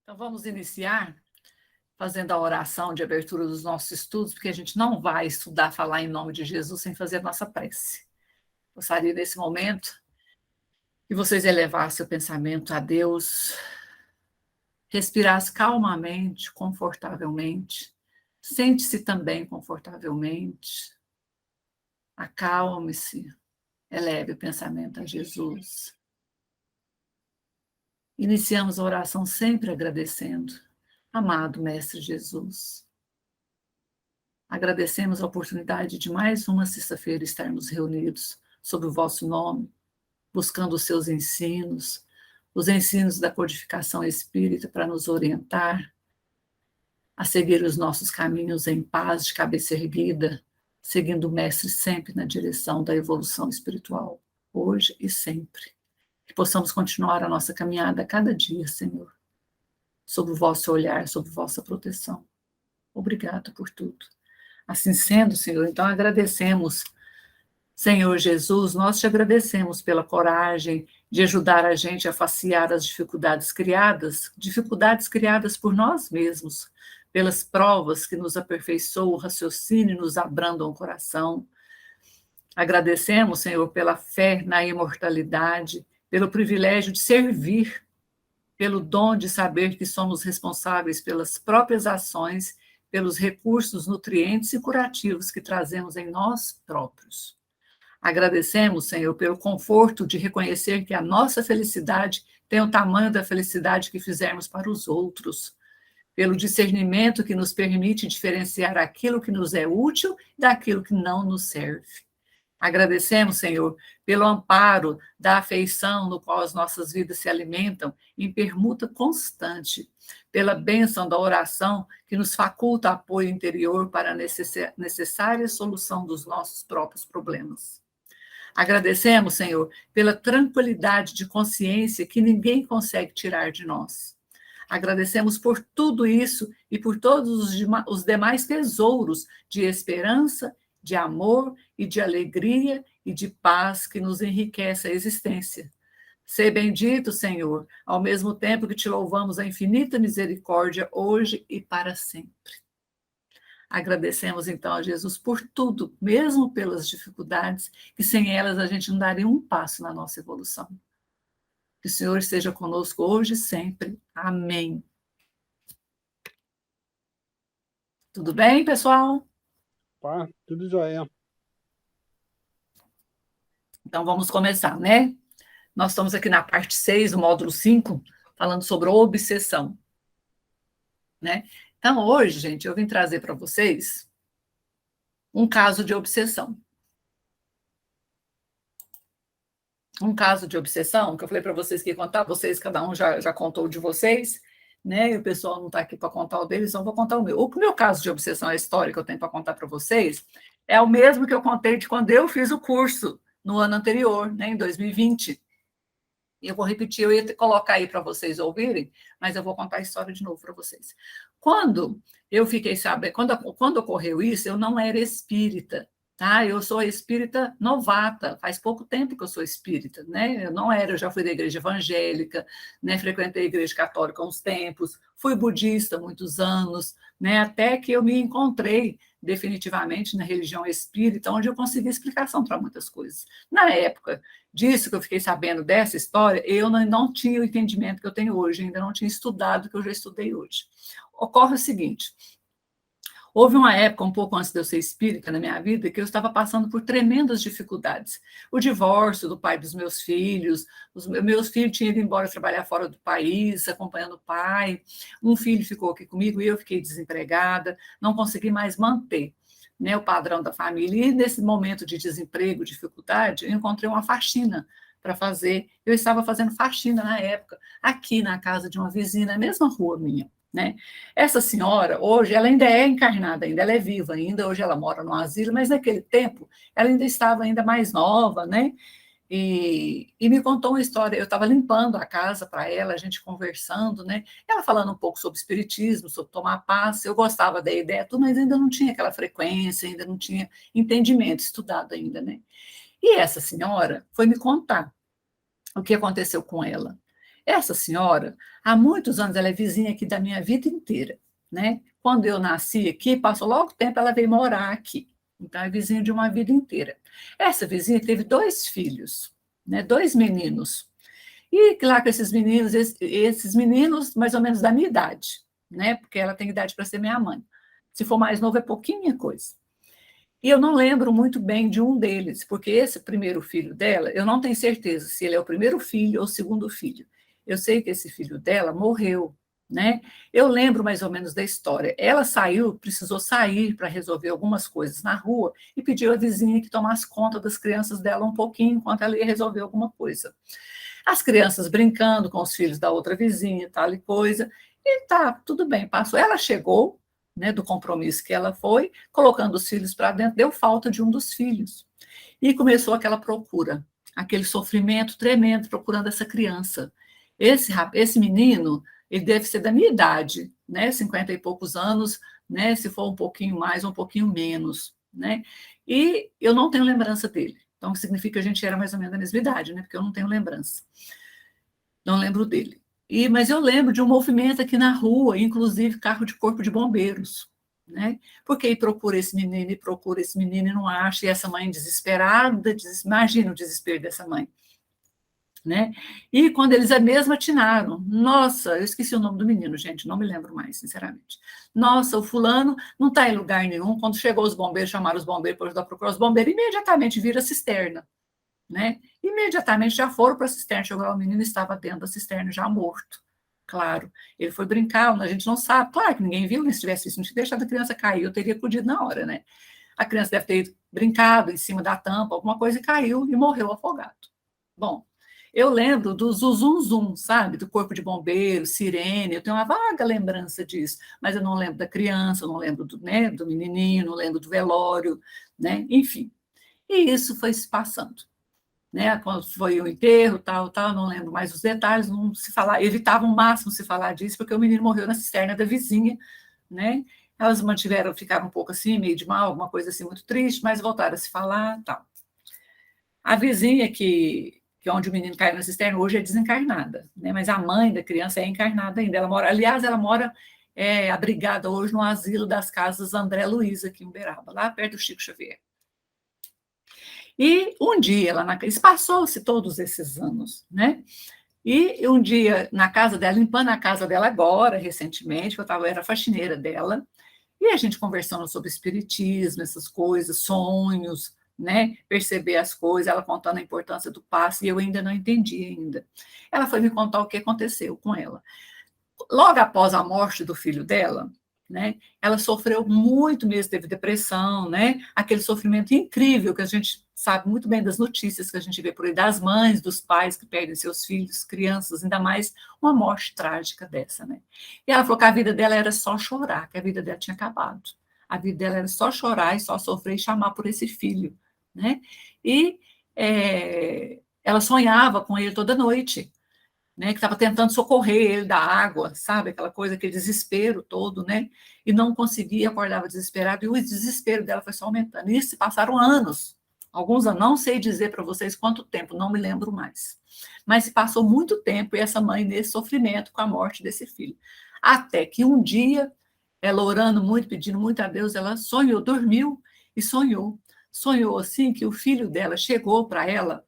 Então, vamos iniciar fazendo a oração de abertura dos nossos estudos, porque a gente não vai estudar, falar em nome de Jesus sem fazer a nossa prece. Gostaria, nesse momento, que vocês elevassem o pensamento a Deus, respirassem calmamente, confortavelmente, sente-se também confortavelmente, acalme-se, eleve o pensamento a Jesus. Iniciamos a oração sempre agradecendo. Amado Mestre Jesus, agradecemos a oportunidade de mais uma sexta-feira estarmos reunidos sob o vosso nome, buscando os seus ensinos, os ensinos da codificação espírita para nos orientar a seguir os nossos caminhos em paz, de cabeça erguida, seguindo o Mestre sempre na direção da evolução espiritual, hoje e sempre. Que possamos continuar a nossa caminhada a cada dia, Senhor, sob o vosso olhar, sob vossa proteção. Obrigado por tudo. Assim sendo, Senhor, então agradecemos, Senhor Jesus, nós te agradecemos pela coragem de ajudar a gente a facear as dificuldades criadas por nós mesmos, pelas provas que nos aperfeiçoam o raciocínio e nos abrandam o coração. Agradecemos, Senhor, pela fé na imortalidade, pelo privilégio de servir, pelo dom de saber que somos responsáveis pelas próprias ações, pelos recursos nutrientes e curativos que trazemos em nós próprios. Agradecemos, Senhor, pelo conforto de reconhecer que a nossa felicidade tem o tamanho da felicidade que fizermos para os outros, pelo discernimento que nos permite diferenciar aquilo que nos é útil daquilo que não nos serve. Agradecemos, Senhor, pelo amparo da afeição no qual as nossas vidas se alimentam em permuta constante, pela bênção da oração que nos faculta apoio interior para a necessária solução dos nossos próprios problemas. Agradecemos, Senhor, pela tranquilidade de consciência que ninguém consegue tirar de nós. Agradecemos por tudo isso e por todos os demais tesouros de esperança, de amor e de alegria e de paz que nos enriquece a existência. Sê bendito, Senhor, ao mesmo tempo que te louvamos a infinita misericórdia hoje e para sempre. Agradecemos, então, a Jesus por tudo, mesmo pelas dificuldades, que sem elas a gente não daria um passo na nossa evolução. Que o Senhor esteja conosco hoje e sempre. Amém. Tudo bem, pessoal? Pá, tudo jóia. Então, vamos começar, né? Nós estamos aqui na parte 6 do módulo 5, falando sobre obsessão, né? Então, hoje, gente, eu vim trazer para vocês um caso de obsessão. Um caso de obsessão, que eu falei para vocês que ia contar, vocês, cada um já contou o de vocês, né? E o pessoal não está aqui para contar o deles, então eu vou contar o meu. O meu caso de obsessão, a história que eu tenho para contar para vocês, é o mesmo que eu contei de quando eu fiz o curso no ano anterior, né, em 2020. E eu vou repetir, eu ia colocar aí para vocês ouvirem, mas eu vou contar a história de novo para vocês. Quando eu fiquei sabendo, quando ocorreu isso, eu não era espírita, tá? Eu sou espírita novata, faz pouco tempo que eu sou espírita, né? Eu não era, eu já fui da igreja evangélica, né? Frequentei a igreja católica há uns tempos, fui budista há muitos anos, né? Até que eu me encontrei definitivamente na religião espírita, onde eu consegui explicação para muitas coisas. Na época disso que eu fiquei sabendo dessa história, eu não tinha o entendimento que eu tenho hoje, ainda não tinha estudado o que eu já estudei hoje. Ocorre o seguinte, houve uma época, um pouco antes de eu ser espírita na minha vida, que eu estava passando por tremendas dificuldades. O divórcio do pai dos meus filhos, os meus filhos tinham ido embora trabalhar fora do país, acompanhando o pai, um filho ficou aqui comigo e eu fiquei desempregada, não consegui mais manter, né, o padrão da família. E nesse momento de desemprego, dificuldade, eu encontrei uma faxina para fazer. Eu estava fazendo faxina na época, aqui na casa de uma vizinha, na mesma rua minha, né? Essa senhora, hoje, ela ainda é encarnada, ainda ela é viva ainda, hoje ela mora no asilo, mas naquele tempo ela ainda estava ainda mais nova, né? E me contou uma história, eu estava limpando a casa para ela, a gente conversando, né? Ela falando um pouco sobre espiritismo, sobre tomar passe, eu gostava da ideia, tudo, mas ainda não tinha aquela frequência, ainda não tinha entendimento, estudado ainda, né? E essa senhora foi me contar o que aconteceu com ela. Essa senhora, há muitos anos, ela é vizinha aqui da minha vida inteira, né? Quando eu nasci aqui, passou logo tempo, ela veio morar aqui. Então, é vizinha de uma vida inteira. Essa vizinha teve 2 filhos, né? 2 meninos. E lá com esses meninos, esses meninos mais ou menos da minha idade, né? Porque ela tem idade para ser minha mãe. Se for mais novo, é pouquinha coisa. E eu não lembro muito bem de um deles, porque esse primeiro filho dela, eu não tenho certeza se ele é o primeiro filho ou o segundo filho. Eu sei que esse filho dela morreu, né? Eu lembro mais ou menos da história. Ela saiu, precisou sair para resolver algumas coisas na rua e pediu à vizinha que tomasse conta das crianças dela um pouquinho enquanto ela ia resolver alguma coisa. As crianças brincando com os filhos da outra vizinha, tal e coisa, e tá, tudo bem, passou. Ela chegou, né, do compromisso que ela foi, colocando os filhos para dentro, deu falta de um dos filhos. E começou aquela procura, aquele sofrimento tremendo procurando essa criança. Esse menino, ele deve ser da minha idade, né, 50 e poucos anos, né, se for um pouquinho mais, um pouquinho menos, né? E eu não tenho lembrança dele. Então, significa que a gente era mais ou menos da mesma idade, né? Porque eu não tenho lembrança. Não lembro dele. Mas eu lembro de um movimento aqui na rua, inclusive carro de corpo de bombeiros, né? Porque aí procura esse menino, e procura esse menino e não acha, e essa mãe desesperada, imagina o desespero dessa mãe, né? E quando eles a mesma atinaram, nossa, eu esqueci o nome do menino, gente, não me lembro mais, sinceramente. Nossa, o fulano não está em lugar nenhum. Quando chegou os bombeiros, chamaram os bombeiros para ajudar a procurar os bombeiros, imediatamente vira cisterna, né? Imediatamente já foram para a cisterna, chegou lá, o menino estava dentro da cisterna, já morto. Claro, ele foi brincar, a gente não sabe, claro que ninguém viu, né? Se tivesse isso, não tinha deixado a criança cair, eu teria acudido na hora, né? A criança deve ter brincado em cima da tampa, alguma coisa, e caiu e morreu afogado. Bom, eu lembro do zum, sabe? Do corpo de bombeiro, sirene, eu tenho uma vaga lembrança disso, mas eu não lembro da criança, eu não lembro do, né, do menininho, não lembro do velório, né? Enfim. E isso foi se passando, né? Quando foi o enterro, tal, não lembro mais os detalhes, não se falar, evitava o máximo se falar disso, porque o menino morreu na cisterna da vizinha, né? Elas mantiveram, ficaram um pouco assim, meio de mal, alguma coisa assim muito triste, mas voltaram a se falar, tal. A vizinha que onde o menino caiu na cisterna hoje é desencarnada, né? Mas a mãe da criança é encarnada ainda. Ela mora, aliás, ela mora abrigada hoje no asilo das casas André Luiz, aqui em Uberaba, lá perto do Chico Xavier. E um dia, passou-se todos esses anos, né? E um dia, na casa dela, limpando a casa dela agora, recentemente, era faxineira dela, e a gente conversando sobre espiritismo, essas coisas, sonhos, né? Perceber as coisas, ela contando a importância do passe, e eu ainda não entendi ainda. Ela foi me contar o que aconteceu com ela. Logo após a morte do filho dela, né, ela sofreu muito mesmo, teve depressão, né, aquele sofrimento incrível que a gente sabe muito bem das notícias que a gente vê por aí, das mães, dos pais que perdem seus filhos, crianças, ainda mais uma morte trágica dessa, né. E ela falou que a vida dela era só chorar, que a vida dela tinha acabado. A vida dela era só chorar e só sofrer e chamar por esse filho, né. E ela sonhava com ele toda noite, né, que estava tentando socorrer ele da água, sabe? Aquela coisa, aquele desespero todo, né? E não conseguia, acordava desesperado, e o desespero dela foi só aumentando. E se passaram anos, alguns anos, não sei dizer para vocês quanto tempo, não me lembro mais. Mas se passou muito tempo e essa mãe nesse sofrimento com a morte desse filho. Até que um dia, ela orando muito, pedindo muito a Deus, ela sonhou, dormiu e sonhou. Sonhou assim que o filho dela chegou para ela,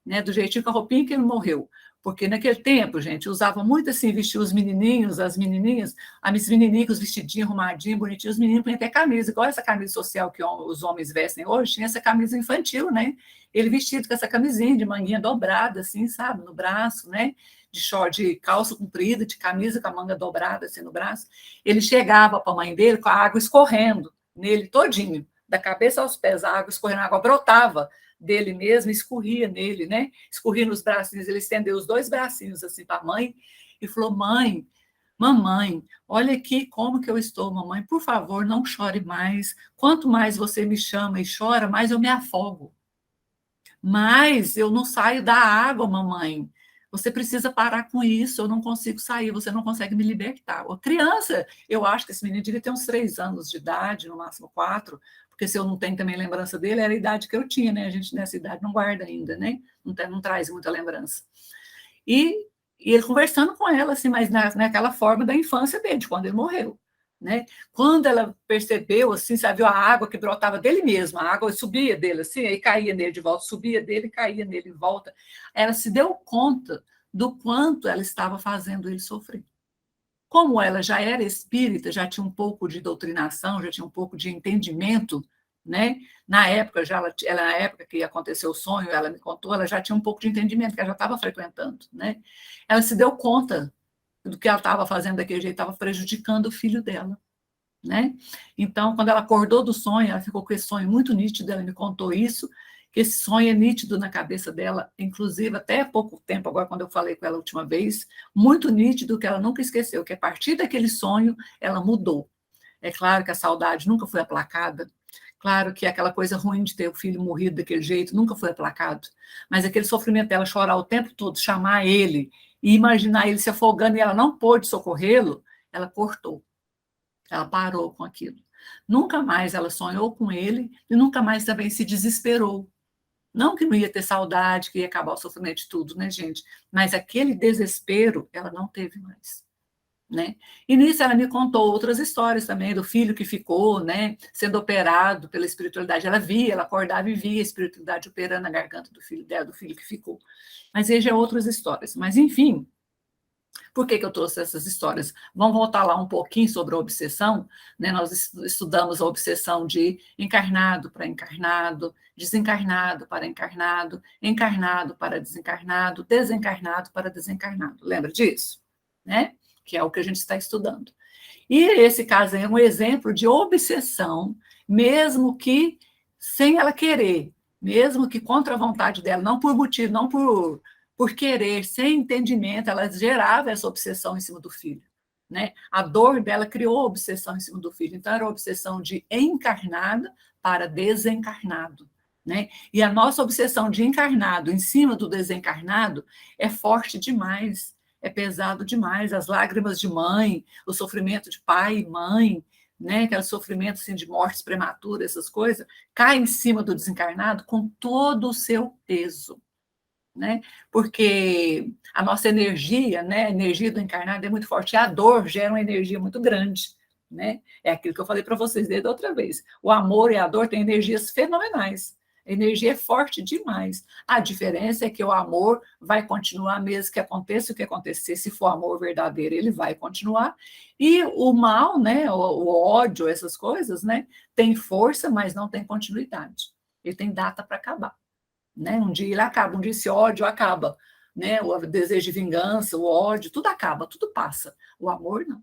né, do jeitinho com a roupinha que ele morreu. Porque naquele tempo, gente, usava muito assim, vestir os menininhos, as menininhas, os menininhos vestidinhos, arrumadinhos, bonitinhos, os meninos punham até camisa, igual essa camisa social que os homens vestem hoje, tinha essa camisa infantil, né? Ele vestido com essa camisinha de manguinha dobrada, assim, sabe, no braço, né? De short, de calça comprida, de camisa com a manga dobrada, assim, no braço. Ele chegava para a mãe dele com a água escorrendo nele todinho, da cabeça aos pés, a água escorrendo, a água brotava dele mesmo, escorria nele, né? Escorria nos bracinhos, ele estendeu os 2 bracinhos assim para a mãe e falou: mãe, mamãe, olha aqui como que eu estou, mamãe, por favor, não chore mais. Quanto mais você me chama e chora, mais eu me afogo. Mas eu não saio da água, mamãe. Você precisa parar com isso, eu não consigo sair, você não consegue me libertar. A criança, eu acho que esse menino devia ter uns 3 anos de idade, no máximo 4, porque se eu não tenho também lembrança dele, era a idade que eu tinha, né? A gente nessa idade não guarda ainda, né? Não traz muita lembrança. E E ele conversando com ela, assim, mas naquela forma da infância dele, de quando ele morreu. Né? Quando ela percebeu, assim, sabe, a água que brotava dele mesma, a água subia dele, assim, aí caía nele de volta, subia dele e caía nele de volta. Ela se deu conta do quanto ela estava fazendo ele sofrer. Como ela já era espírita, já tinha um pouco de doutrinação, já tinha um pouco de entendimento, né? Na época, na época que aconteceu o sonho, ela me contou, ela já tinha um pouco de entendimento, que ela já estava frequentando, né? Ela se deu conta do que ela estava fazendo daquele jeito, estava prejudicando o filho dela, né? Então, quando ela acordou do sonho, ela ficou com esse sonho muito nítido, ela me contou isso, que esse sonho é nítido na cabeça dela, inclusive até há pouco tempo, agora quando eu falei com ela a última vez, muito nítido, que ela nunca esqueceu, que a partir daquele sonho, ela mudou. É claro que a saudade nunca foi aplacada, claro que aquela coisa ruim de ter o filho morrido daquele jeito nunca foi aplacado, mas aquele sofrimento dela chorar o tempo todo, chamar ele e imaginar ele se afogando e ela não pôde socorrê-lo, ela cortou. Ela parou com aquilo. Nunca mais ela sonhou com ele e nunca mais também se desesperou. Não que não ia ter saudade, que ia acabar o sofrimento de tudo, né, gente? Mas aquele desespero ela não teve mais. Né? E nisso ela me contou outras histórias também do filho que ficou, né, sendo operado pela espiritualidade. Ela via, ela acordava e via a espiritualidade operando na garganta do filho dela, do filho que ficou. Mas veja outras histórias. Mas, enfim, por que eu trouxe essas histórias? Vamos voltar lá um pouquinho sobre a obsessão. Né? Nós estudamos a obsessão de encarnado para encarnado, desencarnado para encarnado, encarnado para desencarnado, desencarnado para desencarnado. Lembra disso? Né? Que é o que a gente está estudando. E esse caso é um exemplo de obsessão, mesmo que sem ela querer, mesmo que contra a vontade dela, não por motivo, não por querer, sem entendimento, ela gerava essa obsessão em cima do filho. Né? A dor dela criou obsessão em cima do filho. Então, era a obsessão de encarnado para desencarnado. Né? E a nossa obsessão de encarnado em cima do desencarnado é forte demais, é pesado demais. As lágrimas de mãe, o sofrimento de pai e mãe, né? Aquele sofrimento assim, de mortes prematuras, essas coisas, cai em cima do desencarnado com todo o seu peso. Né? Porque a nossa energia, né, a energia do encarnado é muito forte, e a dor gera uma energia muito grande. Né? É aquilo que eu falei para vocês desde a outra vez. O amor e a dor têm energias fenomenais. A energia é forte demais. A diferença é que o amor vai continuar mesmo que aconteça o que acontecer. Se for amor verdadeiro, ele vai continuar. E o mal, né, o ódio, essas coisas, né, tem força, mas não tem continuidade. Ele tem data para acabar. Né? Um dia ele acaba, um dia esse ódio acaba, né? O desejo de vingança, o ódio, tudo acaba, tudo passa. O amor não.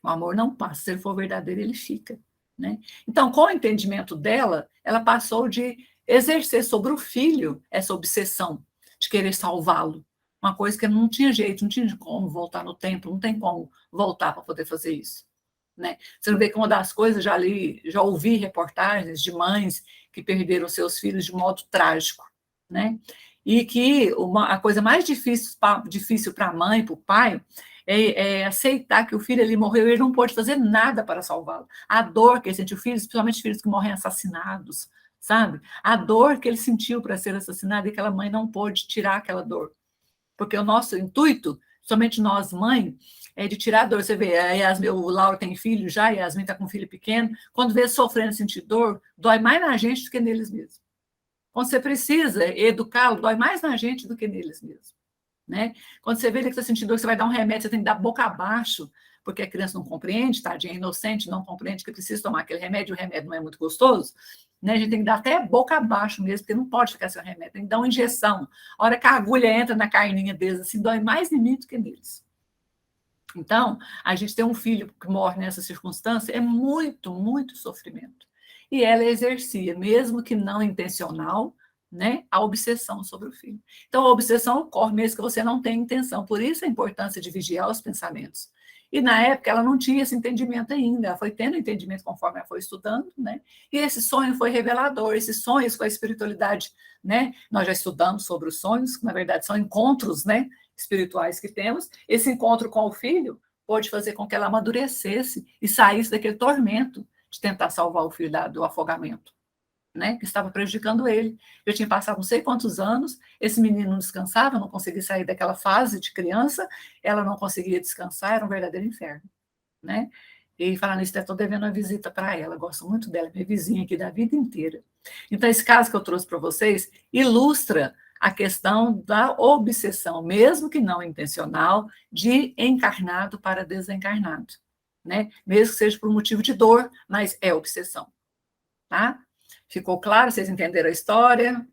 O amor não passa. Se ele for verdadeiro, ele fica. Né? Então, com o entendimento dela, ela passou de exercer sobre o filho essa obsessão de querer salvá-lo. Uma coisa que não tinha jeito, não tinha como voltar no tempo, não tem como voltar para poder fazer isso. Né? Você não vê que uma das coisas, já ouvi reportagens de mães que perderam seus filhos de modo trágico, né? E que a coisa mais difícil para a mãe, para o pai, é aceitar que o filho ali morreu e ele não pode fazer nada para salvá-lo. A dor que ele sentiu, filhos, principalmente filhos que morrem assassinados, sabe? A dor que ele sentiu para ser assassinado e aquela mãe não pôde tirar aquela dor. Porque o nosso intuito, somente nós, mãe, é de tirar a dor. Você vê, o Lauro tem filho já, a Yasmin está com um filho pequeno. Quando vê sofrendo, sentir dor, dói mais na gente do que neles mesmos. Quando você precisa educá-lo, dói mais na gente do que neles mesmos. Né? Quando você vê ele que está sentindo dor, você vai dar um remédio, você tem que dar boca abaixo, porque a criança não compreende, tadinha, é inocente, não compreende que precisa tomar aquele remédio, o remédio não é muito gostoso. Né? A gente tem que dar até boca abaixo mesmo, porque não pode ficar sem remédio, tem que dar uma injeção. A hora que a agulha entra na carninha deles, assim, dói mais em mim do que neles. Então, a gente tem um filho que morre nessa circunstância, é muito, muito sofrimento. E ela exercia, mesmo que não intencional, né, a obsessão sobre o filho. Então, a obsessão ocorre mesmo que você não tem intenção. Por isso a importância de vigiar os pensamentos. E na época ela não tinha esse entendimento ainda, ela foi tendo entendimento conforme ela foi estudando, né? E esse sonho foi revelador, esses sonhos com a espiritualidade, né? Nós já estudamos sobre os sonhos, que na verdade são encontros, né, espirituais que temos. Esse encontro com o filho pode fazer com que ela amadurecesse e saísse daquele tormento de tentar salvar o filho do afogamento. né, que estava prejudicando ele. Eu tinha passado não sei quantos anos, esse menino não descansava, não conseguia sair daquela fase de criança, ela não conseguia descansar, era um verdadeiro inferno, né? E falando isso, estou devendo uma visita para ela, gosto muito dela, minha vizinha aqui da vida inteira. Então, esse caso que eu trouxe para vocês ilustra a questão da obsessão, mesmo que não intencional, de encarnado para desencarnado, né? Mesmo que seja por motivo de dor, mas é obsessão, tá? Ficou claro? Vocês entenderam a história?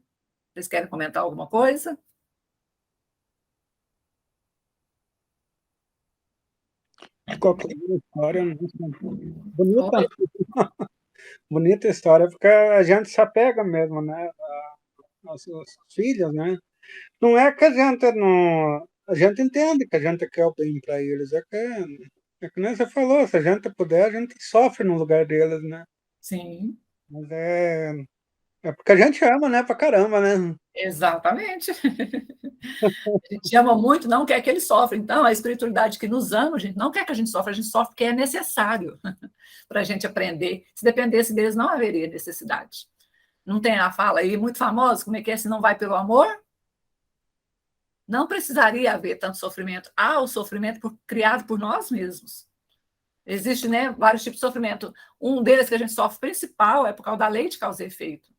Vocês querem comentar alguma coisa? Ficou clara a história, bonita, Oi? bonita história, porque a gente se apega mesmo, né, aos filhos, né? Não é que a gente não, a gente entende que a gente quer o bem para eles, é que nem você falou, se a gente puder, a gente sofre no lugar deles, né? Sim, Mas é porque a gente ama, né, pra caramba, né? exatamente. A gente ama muito, não quer que eles sofram. Então, a espiritualidade que nos ama, a gente não quer que a gente sofre porque é necessário para a gente aprender. Se dependesse deles, não haveria necessidade. Não tem a fala aí muito famosa, como é que é, se não vai pelo amor? Não precisaria haver tanto sofrimento. Há o sofrimento criado por nós mesmos. Existe, né, vários tipos de sofrimento. Um deles que a gente sofre principal é por causa da lei de causa e efeito.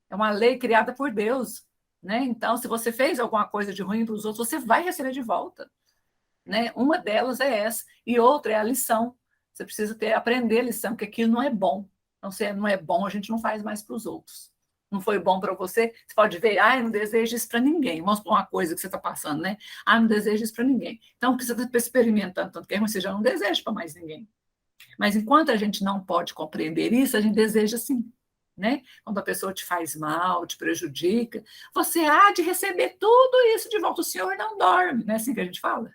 É uma lei criada por Deus, né? Então, se você fez alguma coisa de ruim para os outros, você vai receber de volta, né? Uma delas é essa, e outra é a lição. Você precisa aprender a lição, que aquilo não é bom. Então, se não é bom, a gente não faz mais para os outros. Não foi bom para você, você pode ver, não desejo isso para ninguém. Vamos por uma coisa que você está passando, né? Não desejo isso para ninguém. Então, porque você está experimentando tanto que é ruim, você já não deseja para mais ninguém. Mas enquanto a gente não pode compreender isso, a gente deseja sim, né? Quando a pessoa te faz mal, te prejudica, você há de receber tudo isso de volta. O Senhor não dorme, não é assim que a gente fala?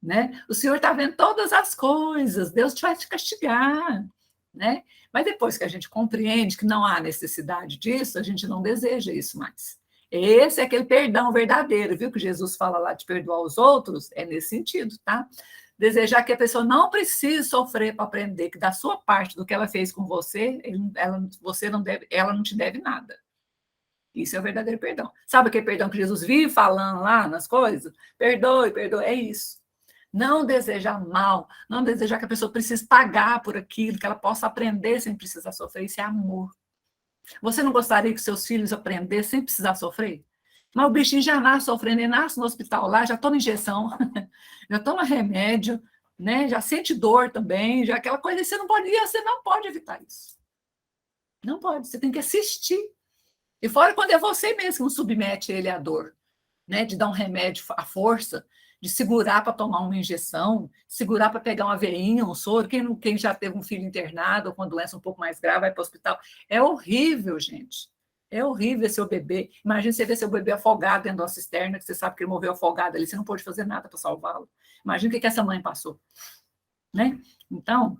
Né? O Senhor está vendo todas as coisas, Deus vai te castigar, né? Mas depois que a gente compreende que não há necessidade disso, a gente não deseja isso mais. Esse é aquele perdão verdadeiro, viu? Que Jesus fala lá de perdoar os outros, é nesse sentido, tá? Desejar que a pessoa não precise sofrer para aprender que da sua parte, do que ela fez com você, você não deve, ela não te deve nada. Isso é o verdadeiro perdão. Sabe aquele perdão que Jesus vive falando lá nas coisas? Perdoe, perdoe, é isso. Não desejar mal, não desejar que a pessoa precise pagar por aquilo, que ela possa aprender sem precisar sofrer, isso é amor. Você não gostaria que seus filhos aprendessem sem precisar sofrer? Mas o bichinho já nasce sofrendo, ele nasce no hospital lá, já toma injeção, já toma remédio, né? Já sente dor também, já aquela coisa, você não pode evitar isso. Não pode, você tem que assistir. E fora quando é você mesmo que submete ele à dor, né? De dar um remédio à força, de segurar para tomar uma injeção, segurar para pegar uma veinha, um soro. Quem já teve um filho internado ou com uma doença um pouco mais grave vai para o hospital. É horrível, gente. É horrível seu bebê. Imagina você ver seu bebê afogado dentro de uma cisterna, que você sabe que ele morreu afogado ali, você não pode fazer nada para salvá-lo. Imagina o que essa mãe passou, né? Então,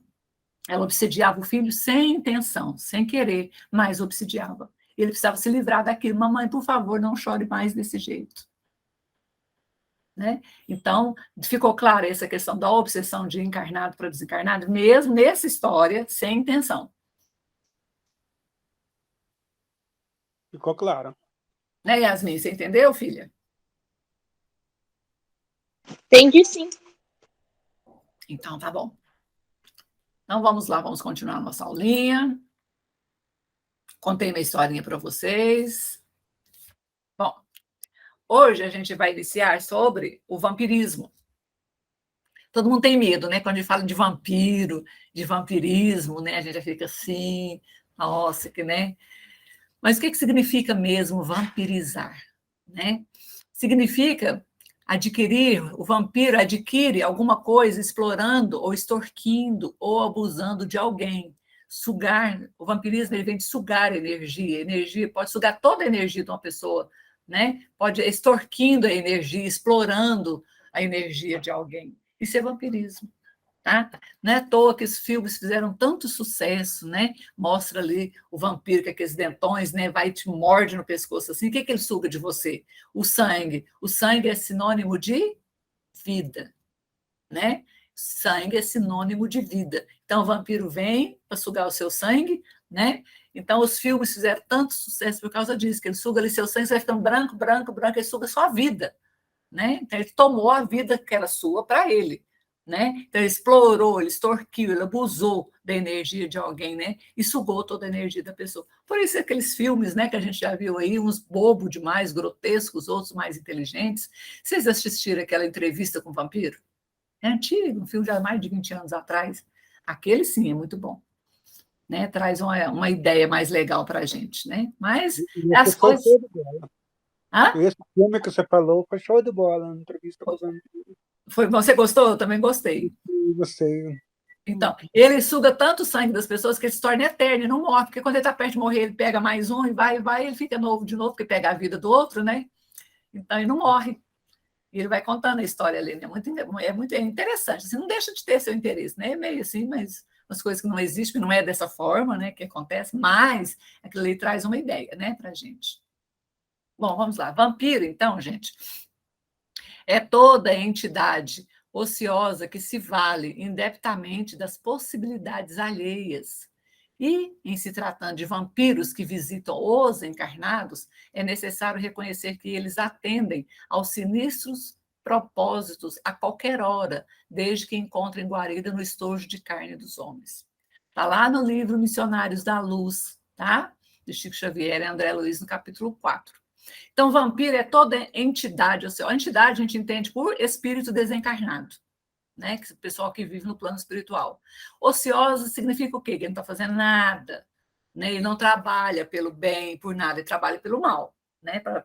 ela obsediava o filho sem intenção, sem querer, mas obsediava. Ele precisava se livrar daquilo. Mamãe, por favor, não chore mais desse jeito. Né? Então, ficou clara essa questão da obsessão de encarnado para desencarnado, mesmo nessa história, sem intenção. Ficou claro. Né, Yasmin? Você entendeu, filha? Entendi sim. Então, tá bom. Então, vamos lá, vamos continuar a nossa aulinha. Contei uma historinha para vocês. Bom, hoje a gente vai iniciar sobre o vampirismo. Todo mundo tem medo, né? Quando a gente fala de vampiro, de vampirismo, né? A gente já fica assim, nossa, que, né? Mas o que significa mesmo vampirizar? Né? Significa adquirir, o vampiro adquire alguma coisa explorando ou extorquindo ou abusando de alguém. Sugar, o vampirismo ele vem de sugar energia pode sugar toda a energia de uma pessoa, né? Pode extorquindo a energia, explorando a energia de alguém. Isso é vampirismo. Tá? Não é à toa que os filmes fizeram tanto sucesso, né? Mostra ali o vampiro com aqueles dentões, né? Vai e te morde no pescoço assim. O que ele suga de você? O sangue. O sangue é sinônimo de vida, né? Sangue é sinônimo de vida. Então, o vampiro vem para sugar o seu sangue, né? Então, os filmes fizeram tanto sucesso por causa disso, que ele suga ali seu sangue, você vai ficando branco, branco, branco, ele suga a sua vida, né? Então, ele tomou a vida que era sua para ele, né? Então, ele explorou, ele extorquiu, ele abusou da energia de alguém, né? E sugou toda a energia da pessoa. Por isso, aqueles filmes, né, que a gente já viu aí, uns bobos demais, grotescos, outros mais inteligentes. Vocês assistiram aquela entrevista com o vampiro? É antigo, um filme de há mais de 20 anos atrás. Aquele, sim, é muito bom. Né? Traz uma ideia mais legal para a gente, né? Mas Esse as foi coisas. show de bola. Hã? Esse filme que você falou foi show de bola, na entrevista com o vampiro. Você gostou? Eu também gostei. Gostei. Então, ele suga tanto o sangue das pessoas que ele se torna eterno e não morre, porque quando ele está perto de morrer, ele pega mais um e vai, ele fica novo de novo, porque pega a vida do outro, né? Então, ele não morre. E ele vai contando a história ali, né? É muito interessante. Assim, não deixa de ter seu interesse, né? É meio assim, mas umas coisas que não existem, que não é dessa forma, né? Que acontece, mas aquilo ali traz uma ideia, né, para a gente. Bom, vamos lá. Vampiro, então, gente, é toda entidade ociosa que se vale indeptamente das possibilidades alheias. E, em se tratando de vampiros que visitam os encarnados, é necessário reconhecer que eles atendem aos sinistros propósitos a qualquer hora, desde que encontrem guarida no estojo de carne dos homens. Está lá no livro Missionários da Luz, tá? De Chico Xavier e André Luiz, no capítulo 4. Então, vampiro é toda entidade, ou seja, a entidade a gente entende por espírito desencarnado, né? Que é o pessoal que vive no plano espiritual. Ocioso significa o quê? Que ele não está fazendo nada, né? Ele não trabalha pelo bem, por nada, ele trabalha pelo mal, né? Para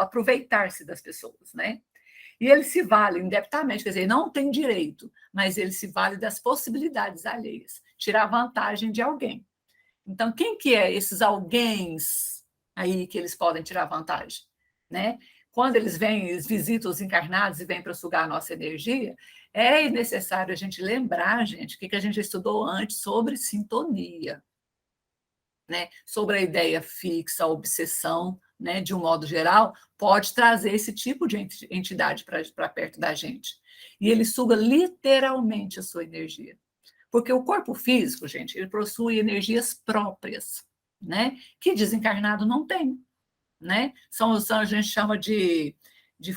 aproveitar-se das pessoas, né? E ele se vale indebitamente, quer dizer, não tem direito, mas ele se vale das possibilidades alheias, tirar vantagem de alguém. Então, quem que é esses alguéms aí que eles podem tirar vantagem? Né? Quando eles vêm, eles visitam os encarnados e vêm para sugar a nossa energia, é necessário a gente lembrar, gente, o que a gente estudou antes sobre sintonia, né? Sobre a ideia fixa, a obsessão, né? De um modo geral, pode trazer esse tipo de entidade para perto da gente. E ele suga literalmente a sua energia. Porque o corpo físico, gente, ele possui energias próprias, né? Que desencarnado não tem, né? A gente chama de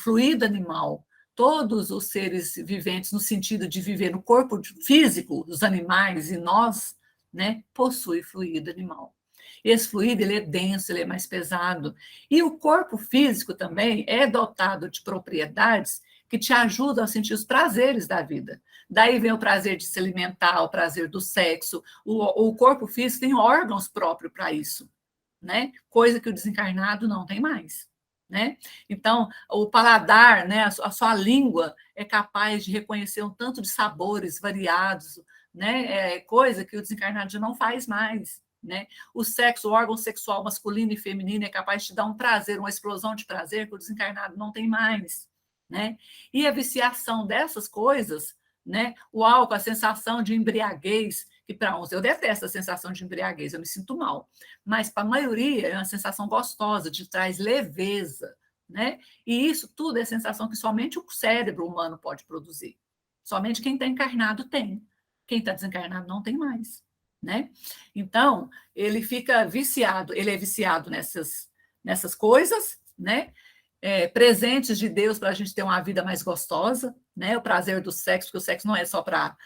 fluido animal. Todos os seres viventes, no sentido de viver no corpo físico dos animais e nós, né, possui fluido animal. Esse fluido ele é denso, ele é mais pesado. E o corpo físico também é dotado de propriedades que te ajudam a sentir os prazeres da vida. Daí vem o prazer de se alimentar, o prazer do sexo. O corpo físico tem órgãos próprios para isso, né? Coisa que o desencarnado não tem mais, né? Então, o paladar, né, a sua língua é capaz de reconhecer um tanto de sabores variados, né? Coisa que o desencarnado já não faz mais, né? O sexo, o órgão sexual masculino e feminino é capaz de te dar um prazer, uma explosão de prazer que o desencarnado não tem mais, né? E a viciação dessas coisas, né? O álcool, a sensação de embriaguez, que para uns eu detesto a sensação de embriaguez, eu me sinto mal, mas para a maioria é uma sensação gostosa, de traz leveza, né? E isso tudo é sensação que somente o cérebro humano pode produzir. Somente quem está encarnado tem. Quem está desencarnado não tem mais, né? Então, ele fica viciado, ele é viciado nessas coisas, né? Presentes de Deus para a gente ter uma vida mais gostosa, né? O prazer do sexo, porque o sexo não é só para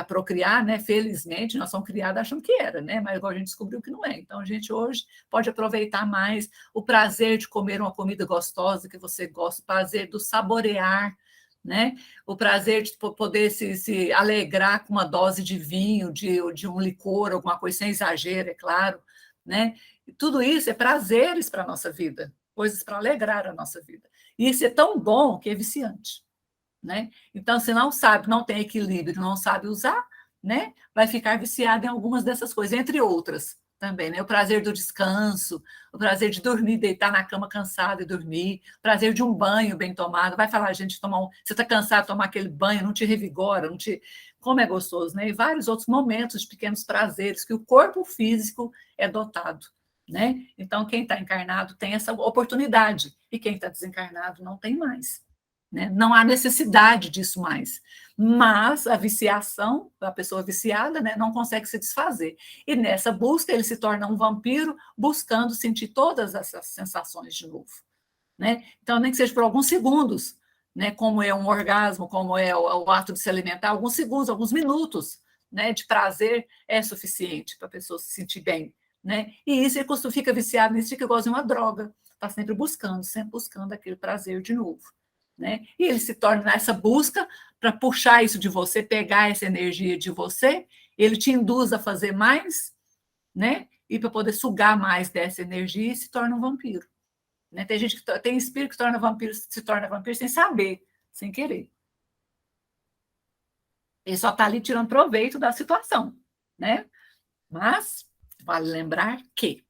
procriar, né? Felizmente, nós somos criados achando que era, né? Mas agora a gente descobriu que não é. Então, a gente hoje pode aproveitar mais o prazer de comer uma comida gostosa que você gosta, o prazer do saborear, né? O prazer de poder se alegrar com uma dose de vinho, de um licor, alguma coisa sem exagero, é claro, né? E tudo isso é prazeres para a nossa vida, coisas para alegrar a nossa vida. E isso é tão bom que é viciante, né? Então, se não sabe, não tem equilíbrio, não sabe usar, né? Vai ficar viciado em algumas dessas coisas, entre outras também, né? O prazer do descanso, o prazer de dormir, deitar na cama cansado e dormir, o prazer de um banho bem tomado. Vai falar, gente, você está cansado de tomar aquele banho, não te revigora, não te. Como é gostoso, né? E vários outros momentos de pequenos prazeres que o corpo físico é dotado, né? Então, quem está encarnado tem essa oportunidade, e quem está desencarnado não tem mais, né? Não há necessidade disso mais. Mas a viciação, a pessoa viciada, né, não consegue se desfazer. E nessa busca, ele se torna um vampiro, buscando sentir todas essas sensações de novo. Né? Então, nem que seja por alguns segundos, né? Como é um orgasmo, como é o ato de se alimentar, alguns segundos, alguns minutos, né, de prazer é suficiente para a pessoa se sentir bem. Né? E isso ele fica viciado nisso, fica igualzinho uma droga, está sempre buscando aquele prazer de novo. Né? E ele se torna nessa busca para puxar isso de você, pegar essa energia de você, ele te induz a fazer mais, né? E para poder sugar mais dessa energia e se torna um vampiro. Né? Tem gente que tem espírito que se torna vampiro sem saber, sem querer. Ele só está ali tirando proveito da situação, né? Mas vale lembrar que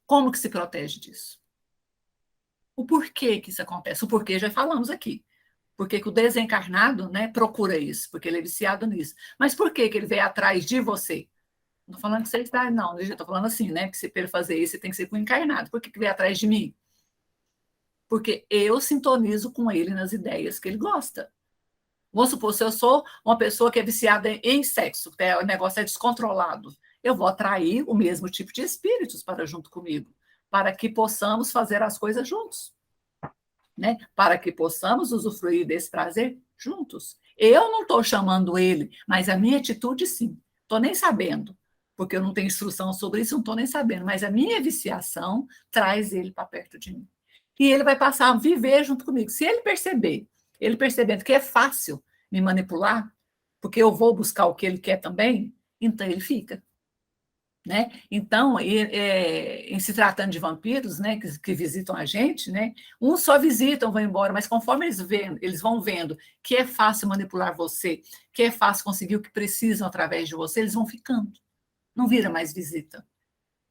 como que se protege disso? O porquê que isso acontece? O porquê já falamos aqui. Por que o desencarnado, né, procura isso? Porque ele é viciado nisso. Mas por que ele veio atrás de você? Não estou falando que você está, não, eu estou falando assim, né? Que se para ele fazer isso, você tem que ser com o encarnado. Por que veio atrás de mim? Porque eu sintonizo com ele nas ideias que ele gosta. Vamos supor, se eu sou uma pessoa que é viciada em sexo, o negócio é descontrolado, eu vou atrair o mesmo tipo de espíritos para junto comigo, para que possamos fazer as coisas juntos, né? Para que possamos usufruir desse prazer juntos. Eu não estou chamando ele, mas a minha atitude, sim. Estou nem sabendo, porque eu não tenho instrução sobre isso, não estou nem sabendo, mas a minha viciação traz ele para perto de mim. E ele vai passar a viver junto comigo. Se ele perceber, ele percebendo que é fácil me manipular, porque eu vou buscar o que ele quer também, então ele fica. Né? Então, em se tratando de vampiros, né, que visitam a gente, né, uns só visitam, vão embora, mas conforme eles vão vendo que é fácil manipular você, que é fácil conseguir o que precisam através de você, eles vão ficando. Não vira mais visita.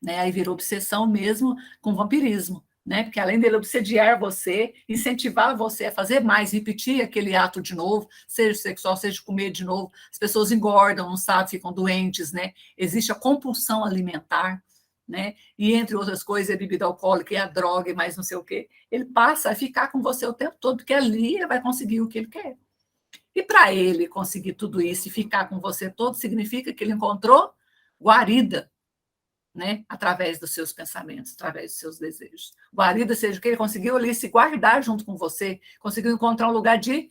Né? Aí virou obsessão mesmo com vampirismo. Né? Porque além dele obsediar você, incentivar você a fazer mais, repetir aquele ato de novo, seja sexual, seja comer de novo, as pessoas engordam, não sabem, ficam doentes, né? Existe a compulsão alimentar, né? E entre outras coisas, a bebida alcoólica e a droga e mais não sei o quê, ele passa a ficar com você o tempo todo, porque ali ele vai conseguir o que ele quer. E para ele conseguir tudo isso e ficar com você todo, significa que ele encontrou guarida, né, através dos seus pensamentos, através dos seus desejos. Guarida, seja o que ele conseguiu ali se guardar junto com você, conseguiu encontrar um lugar de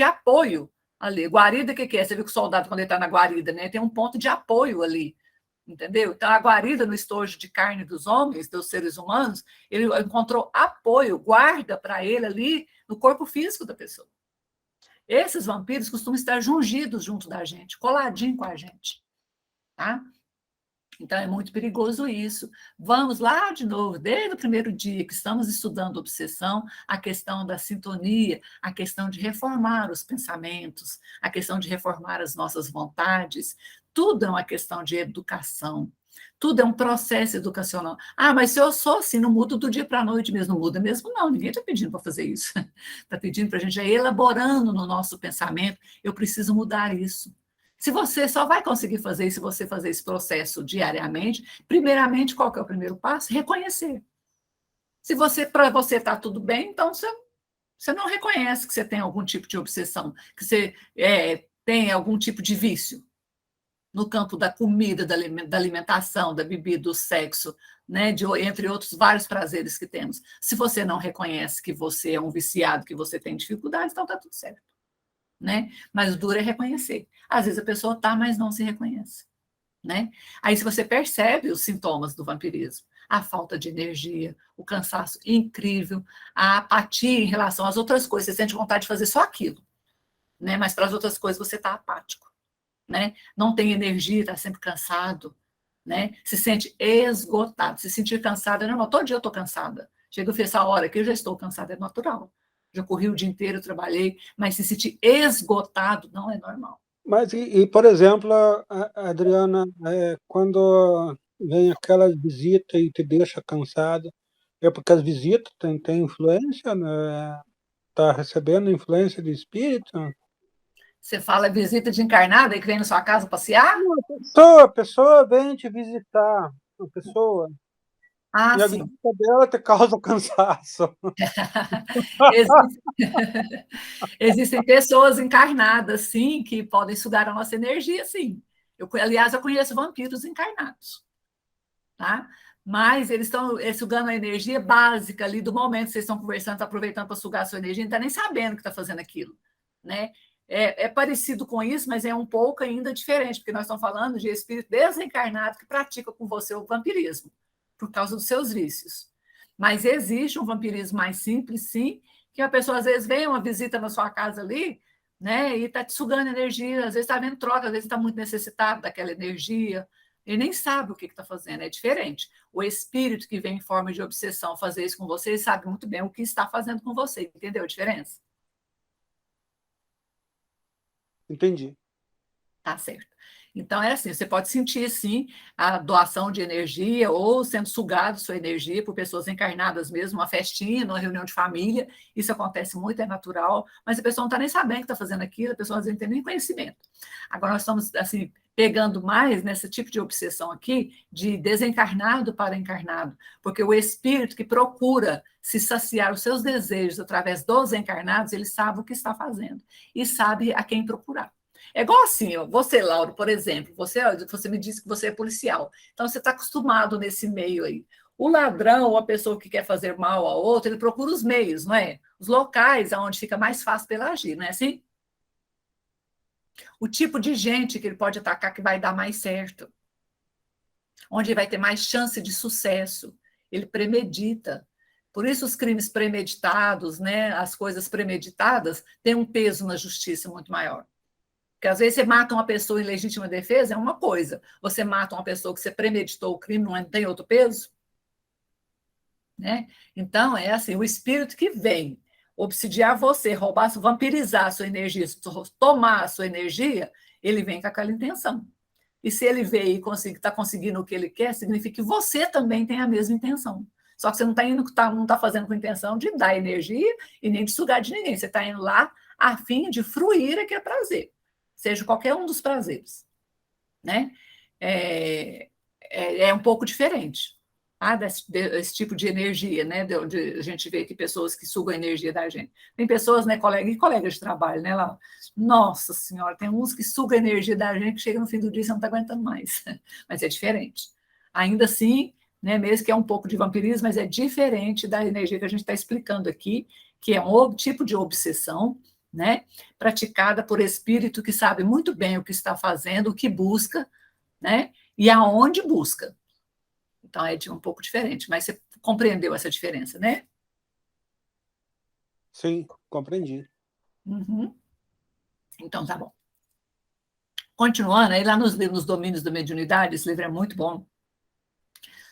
apoio ali. Guarida, o que é? Você viu que o soldado, quando ele está na guarida, né, tem um ponto de apoio ali, entendeu? Então, a guarida no estojo de carne dos homens, dos seres humanos, ele encontrou apoio, guarda para ele ali no corpo físico da pessoa. Esses vampiros costumam estar jungidos junto da gente, coladinho com a gente, tá? Então, é muito perigoso isso. Vamos lá de novo, desde o primeiro dia que estamos estudando obsessão, a questão da sintonia, a questão de reformar os pensamentos, a questão de reformar as nossas vontades. Tudo é uma questão de educação. Tudo é um processo educacional. Ah, mas se eu sou assim, não mudo do dia para a noite mesmo, não muda mesmo, não. Ninguém está pedindo para fazer isso. Está pedindo para a gente ir elaborando no nosso pensamento. Eu preciso mudar isso. Se você só vai conseguir fazer isso se você fazer esse processo diariamente, primeiramente, qual que é o primeiro passo? Reconhecer. Se você, para você está tudo bem, então você não reconhece que você tem algum tipo de obsessão, que você tem algum tipo de vício no campo da comida, da alimentação, da bebida, do sexo, né, entre outros vários prazeres que temos. Se você não reconhece que você é um viciado, que você tem dificuldades, então está tudo certo. Né? Mas o duro é reconhecer. Às vezes a pessoa está, mas não se reconhece. Né? Aí, se você percebe os sintomas do vampirismo, a falta de energia, o cansaço incrível, a apatia em relação às outras coisas, você sente vontade de fazer só aquilo, né? Mas para as outras coisas você está apático. Né? Não tem energia, está sempre cansado, né? Se sente esgotado. Se sentir cansado é normal. Todo dia eu estou cansada. Chega essa hora que eu já estou cansada, é natural. Já corri o dia inteiro, trabalhei, mas se sentir esgotado não é normal. Mas, por exemplo, Adriana, quando vem aquela visita e te deixa cansado, é porque as visitas têm influência, né? Está recebendo influência de espírito? Você fala visita de encarnada e que vem na sua casa passear? Não, a pessoa vem te visitar, a pessoa. Ah, E a sim. visita dela te causa cansaço. Existe existem pessoas encarnadas, sim, que podem sugar a nossa energia, sim. Aliás, eu conheço vampiros encarnados, tá? Mas eles estão sugando a energia básica ali do momento que vocês estão conversando, tá aproveitando para sugar a sua energia, não está nem sabendo que está fazendo aquilo, né? É parecido com isso, mas é um pouco ainda diferente, porque nós estamos falando de espírito desencarnado que pratica com você o vampirismo, por causa dos seus vícios. Mas existe um vampirismo mais simples, sim, que a pessoa às vezes vem uma visita na sua casa ali, né, e está te sugando energia, às vezes está vendo troca, às vezes está muito necessitado daquela energia, ele nem sabe o que está fazendo, é diferente. O espírito que vem em forma de obsessão fazer isso com você, ele sabe muito bem o que está fazendo com você, entendeu a diferença? Entendi. Tá certo. Então, é assim, você pode sentir, sim, a doação de energia ou sendo sugado sua energia por pessoas encarnadas mesmo, uma festinha, numa reunião de família, isso acontece muito, é natural, mas a pessoa não está nem sabendo que está fazendo aquilo, a pessoa às vezes não tem nem conhecimento. Agora, nós estamos, assim, pegando mais nesse tipo de obsessão aqui, de desencarnado para encarnado, porque o espírito que procura se saciar os seus desejos através dos encarnados, ele sabe o que está fazendo e sabe a quem procurar. É igual assim, ó, você, Lauro, por exemplo, você me disse que você é policial, então você está acostumado nesse meio aí. O ladrão ou a pessoa que quer fazer mal a outra, ele procura os meios, não é? Os locais onde fica mais fácil para ele agir, não é assim? O tipo de gente que ele pode atacar que vai dar mais certo, onde ele vai ter mais chance de sucesso. Ele premedita. Por isso os crimes premeditados, né, as coisas premeditadas, têm um peso na justiça muito maior. Porque às vezes você mata uma pessoa em legítima defesa, é uma coisa. Você mata uma pessoa que você premeditou o crime, não tem outro peso? Né? Então, é assim, o espírito que vem obsidiar você, roubar, vampirizar a sua energia, tomar a sua energia, ele vem com aquela intenção. E se ele veio e está conseguindo o que ele quer, significa que você também tem a mesma intenção. Só que você não está indo, não está fazendo com a intenção de dar energia e nem de sugar de ninguém. Você está indo lá a fim de fruir aquele prazer, seja qualquer um dos prazeres, né? É, é um pouco diferente, tá? Desse tipo de energia, né? A gente vê que pessoas que sugam a energia da gente. Tem pessoas, né, colegas de trabalho, né, lá. Nossa Senhora, tem uns que sugam a energia da gente que chega no fim do dia e você não está aguentando mais. Mas é diferente. Ainda assim, né, mesmo que é um pouco de vampirismo, mas é diferente da energia que a gente está explicando aqui, que é um tipo de obsessão, né, praticada por espírito que sabe muito bem o que está fazendo, o que busca, né, e aonde busca. Então é de um pouco diferente, mas você compreendeu essa diferença, né? Sim, compreendi. Uhum. Então tá bom. Continuando, aí lá nos domínios da mediunidade, esse livro é muito bom.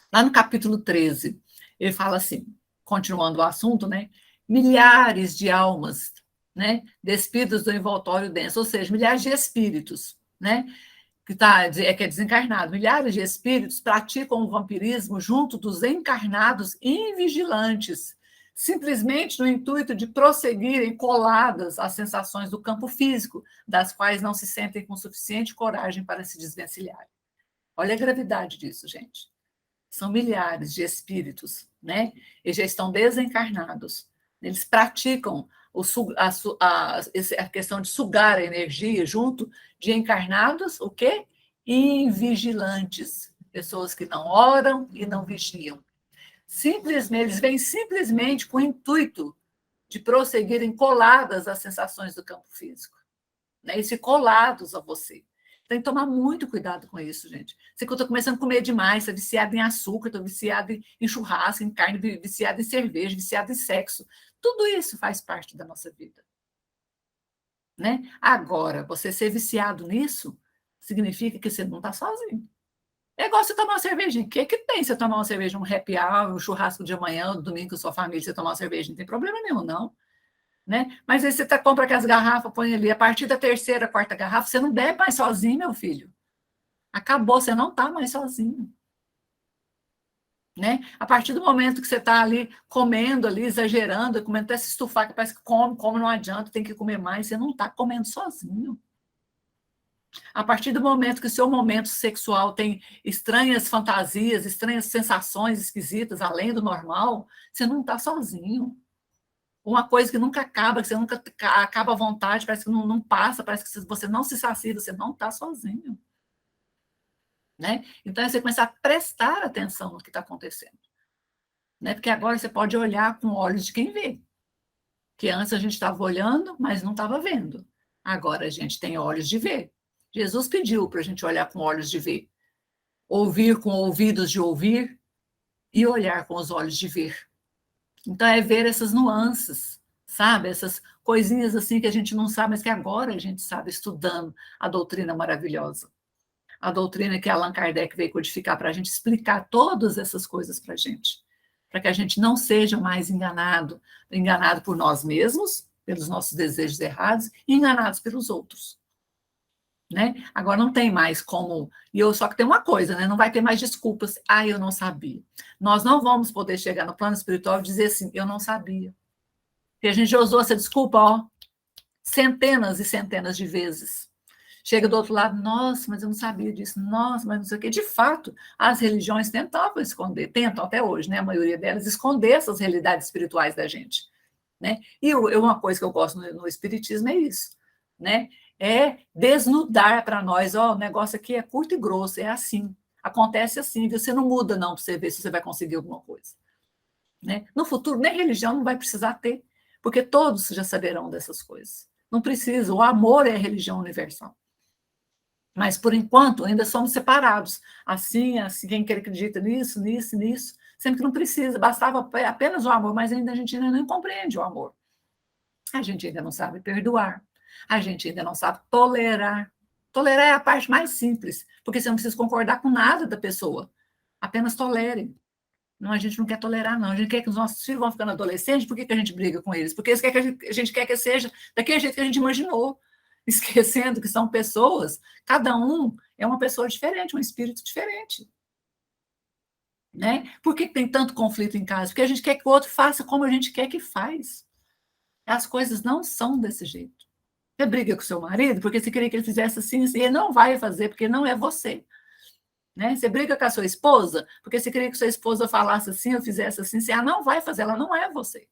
Lá no capítulo 13, ele fala assim, continuando o assunto, né? Milhares de almas, né? Despidas do envoltório denso, ou seja, milhares de espíritos, né? Que é desencarnado. Milhares de espíritos praticam o vampirismo junto dos encarnados invigilantes, simplesmente no intuito de prosseguirem coladas às sensações do campo físico, das quais não se sentem com suficiente coragem para se desvencilhar. Olha a gravidade disso, gente. São milhares de espíritos, né? Eles já estão desencarnados. Eles praticam a questão de sugar a energia junto de encarnados, o quê? Invigilantes, pessoas que não oram e não vigiam. Simplesmente, eles vêm simplesmente com o intuito de prosseguirem coladas às sensações do campo físico, né? E se colados a você. Tem que tomar muito cuidado com isso, gente. Você que eu estou começando a comer demais, está viciado em açúcar, estou viciado em churrasco, em carne, viciado em cerveja, viciado em sexo. Tudo isso faz parte da nossa vida, né? Agora, você ser viciado nisso significa que você não está sozinho. É igual você tomar uma cervejinha. O que, que tem você tomar uma cerveja, um happy hour, um churrasco de manhã, um domingo com sua família, você tomar uma cerveja? Não tem problema nenhum, não. Né? Mas aí você compra aquelas garrafas, põe ali, a partir da terceira, quarta garrafa, você não bebe mais sozinho, meu filho. Acabou, você não está mais sozinho. Né? A partir do momento que você está ali comendo, ali, exagerando, comendo até se estufar, que parece que come não adianta, tem que comer mais, você não está comendo sozinho. A partir do momento que o seu momento sexual tem estranhas fantasias, estranhas sensações esquisitas, além do normal, você não está sozinho. Uma coisa que nunca acaba, que você nunca acaba à vontade, parece que não passa, parece que você não se sacia, você não está sozinho. Né? Então, é você começar a prestar atenção no que está acontecendo. Né? Porque agora você pode olhar com olhos de quem vê. Que antes a gente estava olhando, mas não estava vendo. Agora a gente tem olhos de ver. Jesus pediu para a gente olhar com olhos de ver, ouvir com ouvidos de ouvir e olhar com os olhos de ver. Então, é ver essas nuances, sabe? Essas coisinhas assim que a gente não sabe, mas que agora a gente sabe, estudando a doutrina maravilhosa. A doutrina que Allan Kardec veio codificar para a gente, explicar todas essas coisas para a gente. Para que a gente não seja mais enganado por nós mesmos, pelos nossos desejos errados, e enganados pelos outros. Né? Agora não tem mais como. Só que tem uma coisa, né? Não vai ter mais desculpas. Eu não sabia. Nós não vamos poder chegar no plano espiritual e dizer assim, eu não sabia. Porque a gente já usou essa desculpa, centenas e centenas de vezes. Chega do outro lado, nossa, mas eu não sabia disso, nossa, mas não sei o quê. De fato, as religiões tentavam esconder, tentam até hoje, né? A maioria delas, esconder essas realidades espirituais da gente. Né? E uma coisa que eu gosto no Espiritismo é isso, né? É desnudar para nós, o negócio aqui é curto e grosso, é assim, acontece assim, você não muda não para você ver se você vai conseguir alguma coisa. Né? No futuro, nem religião não vai precisar ter, porque todos já saberão dessas coisas. Não precisa, o amor é a religião universal. Mas, por enquanto, ainda somos separados. Assim, quem acredita nisso, nisso, sempre que não precisa, bastava apenas o amor, mas ainda a gente ainda não compreende o amor. A gente ainda não sabe perdoar. A gente ainda não sabe tolerar. Tolerar é a parte mais simples, porque você não precisa concordar com nada da pessoa. Apenas tolere. Não, a gente não quer tolerar, não. A gente quer que os nossos filhos vão ficando adolescentes, por que a gente briga com eles? Porque eles querem que a gente quer que seja daquele jeito que a gente imaginou. Esquecendo que são pessoas, cada um é uma pessoa diferente, um espírito diferente. Né? Por que tem tanto conflito em casa? Porque a gente quer que o outro faça como a gente quer que faz. As coisas não são desse jeito. Você briga com seu marido porque você queria que ele fizesse assim, e ele não vai fazer, porque não é você. Né? Você briga com a sua esposa porque você queria que sua esposa falasse assim ou fizesse assim, ela não vai fazer, ela não é você.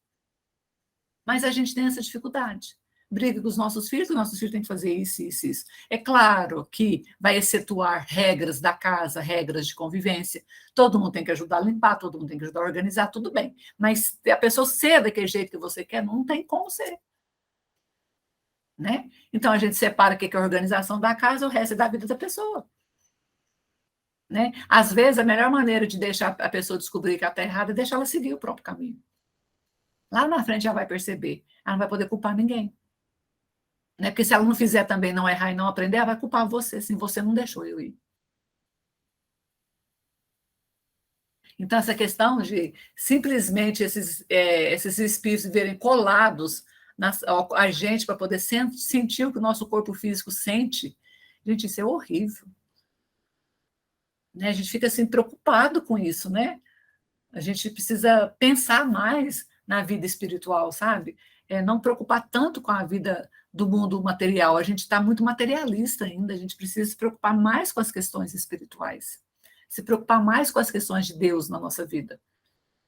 Mas a gente tem essa dificuldade. Briga com os nossos filhos têm que fazer isso, isso, isso. É claro que vai excetuar regras da casa, regras de convivência. Todo mundo tem que ajudar a limpar, todo mundo tem que ajudar a organizar, tudo bem. Mas a pessoa ser daquele jeito que você quer, não tem como ser. Né? Então, a gente separa o que é a organização da casa, o resto é da vida da pessoa. Né? Às vezes, a melhor maneira de deixar a pessoa descobrir que ela está errada é deixar ela seguir o próprio caminho. Lá na frente, ela vai perceber. Ela não vai poder culpar ninguém. Né? Porque se ela não fizer também, não errar e não aprender, ela vai culpar você, assim, você não deixou eu ir. Então, essa questão de simplesmente esses espíritos verem colados a gente para poder sentir o que o nosso corpo físico sente, gente, isso é horrível. Né? A gente fica assim preocupado com isso, né? A gente precisa pensar mais na vida espiritual, sabe? Não preocupar tanto com a vida do mundo material. A gente está muito materialista ainda, a gente precisa se preocupar mais com as questões espirituais, se preocupar mais com as questões de Deus na nossa vida,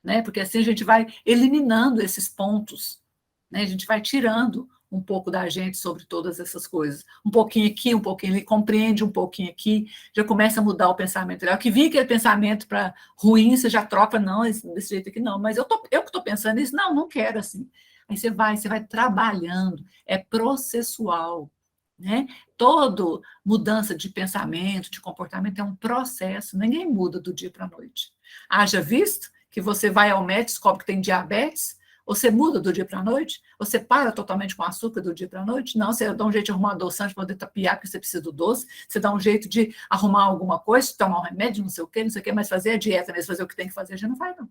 né? Porque assim a gente vai eliminando esses pontos, né? A gente vai tirando um pouco da gente sobre todas essas coisas. Um pouquinho aqui, um pouquinho ali, compreende um pouquinho aqui, já começa a mudar o pensamento. Que vinha aquele pensamento para ruim, você já troca, não, desse jeito aqui não, mas eu que estou pensando isso, não quero assim. Aí você vai trabalhando, é processual. Né? Toda mudança de pensamento, de comportamento é um processo, ninguém muda do dia para a noite. Haja visto que você vai ao médico, descobre que tem diabetes, você muda do dia para a noite? Você para totalmente com açúcar do dia para a noite? Não, você dá um jeito de arrumar adoçante para poder tapiar, porque você precisa do doce. Você dá um jeito de arrumar alguma coisa, de tomar um remédio, não sei o quê, mas fazer a dieta mesmo, fazer o que tem que fazer, a gente não vai, não.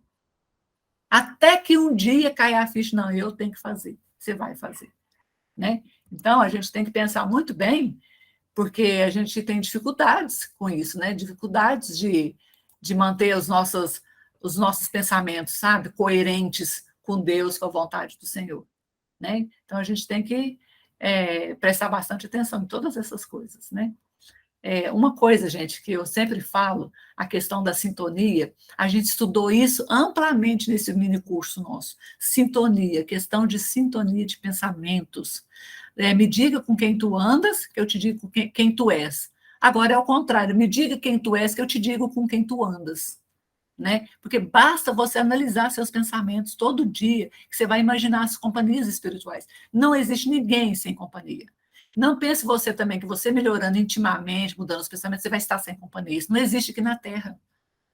Até que um dia caia a ficha, não, eu tenho que fazer. Você vai fazer. Né? Então, a gente tem que pensar muito bem, porque a gente tem dificuldades com isso, né? Dificuldades de manter os nossos pensamentos, sabe? Coerentes com Deus, com a vontade do Senhor. Né? Então, a gente tem que prestar bastante atenção em todas essas coisas, né? Uma coisa, gente, que eu sempre falo, a questão da sintonia, a gente estudou isso amplamente nesse mini curso nosso. Sintonia, questão de sintonia de pensamentos. Me diga com quem tu andas, que eu te digo quem tu és. Agora é ao contrário, me diga quem tu és, que eu te digo com quem tu andas. Né? Porque basta você analisar seus pensamentos todo dia, que você vai imaginar as companhias espirituais. Não existe ninguém sem companhia. Não pense você também que você melhorando intimamente, mudando os pensamentos, você vai estar sem companhia. Isso não existe aqui na Terra.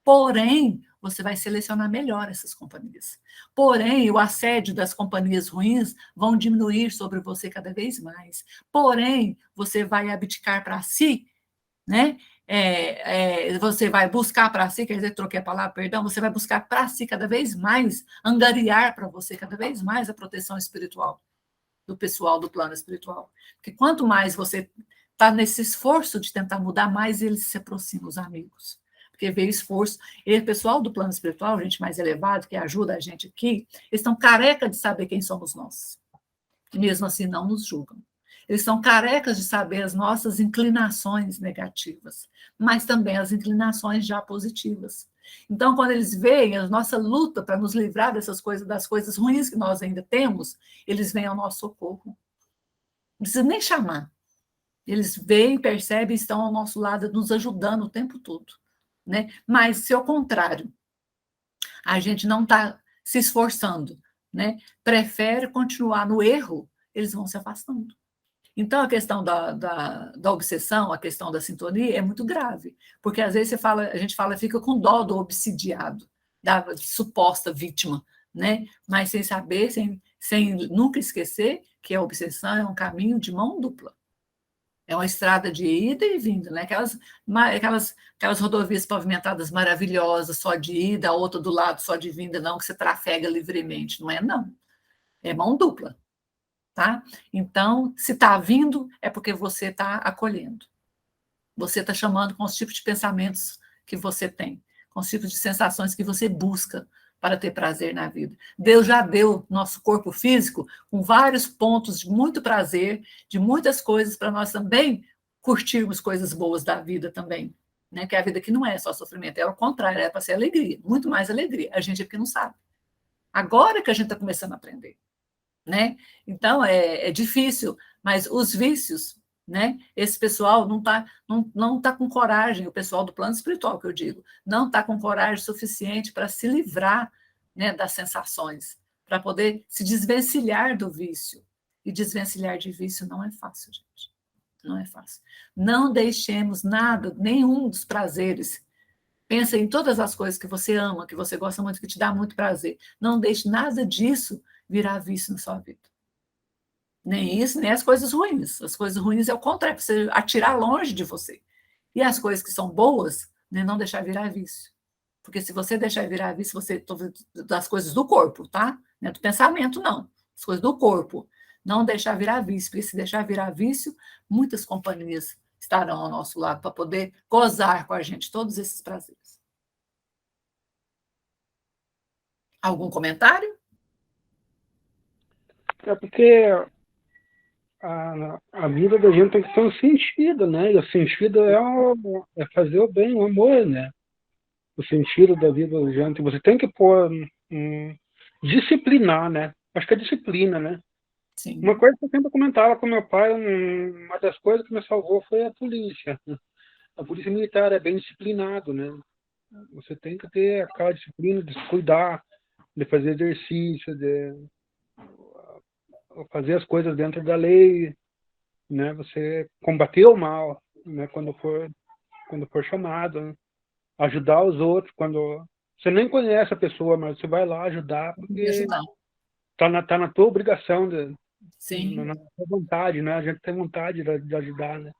Porém, você vai selecionar melhor essas companhias. Porém, o assédio das companhias ruins vão diminuir sobre você cada vez mais. Porém, você vai abdicar para si, né? Você vai buscar para si, quer dizer, troquei a palavra, perdão, você vai buscar para si cada vez mais, angariar para você cada vez mais a proteção espiritual do pessoal do plano espiritual. Porque quanto mais você está nesse esforço de tentar mudar, mais eles se aproximam, os amigos. Porque vê esforço. E o pessoal do plano espiritual, gente mais elevado, que ajuda a gente aqui, eles estão careca de saber quem somos nós. E mesmo assim não nos julgam. Eles são carecas de saber as nossas inclinações negativas, mas também as inclinações já positivas. Então, quando eles veem a nossa luta para nos livrar dessas coisas, das coisas ruins que nós ainda temos, eles vêm ao nosso socorro. Não precisa nem chamar. Eles veem, percebem, estão ao nosso lado, nos ajudando o tempo todo. Né? Mas, se ao contrário, a gente não está se esforçando, né? Prefere continuar no erro, eles vão se afastando. Então, a questão da obsessão, a questão da sintonia é muito grave, porque às vezes a gente fala, fica com dó do obsidiado, da suposta vítima, né? Mas sem saber, sem nunca esquecer que a obsessão é um caminho de mão dupla. É uma estrada de ida e vinda, né? Aquelas rodovias pavimentadas maravilhosas, só de ida, a outra do lado só de vinda, não, que você trafega livremente. Não é, não. É mão dupla. Tá? Então, se está vindo, é porque você está acolhendo. Você está chamando com os tipos de pensamentos que você tem, com os tipos de sensações que você busca para ter prazer na vida. Deus já deu nosso corpo físico com vários pontos de muito prazer, de muitas coisas para nós também curtirmos coisas boas da vida também. Né? Que a vida aqui não é só sofrimento, é o contrário, é para ser alegria, muito mais alegria. A gente é porque não sabe. Agora que a gente está começando a aprender. Né? Então, é difícil, mas os vícios, né? Esse pessoal não tá com coragem, o pessoal do plano espiritual, que eu digo, não está com coragem suficiente para se livrar, né, das sensações, para poder se desvencilhar do vício. E desvencilhar de vício não é fácil, gente. Não é fácil. Não deixemos nada, nenhum dos prazeres. Pensa em todas as coisas que você ama, que você gosta muito, que te dá muito prazer. Não deixe nada disso virar vício na sua vida. Nem isso, nem as coisas ruins. As coisas ruins é o contrário, para você atirar longe de você. E as coisas que são boas, né, não deixar virar vício. Porque se você deixar virar vício, você das coisas do corpo, tá? Não é do pensamento, não. As coisas do corpo. Não deixar virar vício, porque se deixar virar vício, muitas companhias estarão ao nosso lado para poder gozar com a gente todos esses prazeres. Algum comentário? É porque a vida da gente tem que ter um sentido, né? E o sentido é fazer o bem, o amor, né? O sentido da vida da gente. Você tem que pôr, disciplinar, né? Acho que é disciplina, né? Sim. Uma coisa que eu sempre comentava com meu pai, uma das coisas que me salvou foi a polícia. A polícia militar é bem disciplinado, né? Você tem que ter aquela disciplina de se cuidar, de fazer exercício, de fazer as coisas dentro da lei, né? Você combater o mal, né? Quando for chamado, né? Ajudar os outros quando você nem conhece a pessoa, mas você vai lá ajudar porque Ajudar. tá na tua obrigação, Sim. na tua vontade, né? A gente tem vontade de ajudar, né?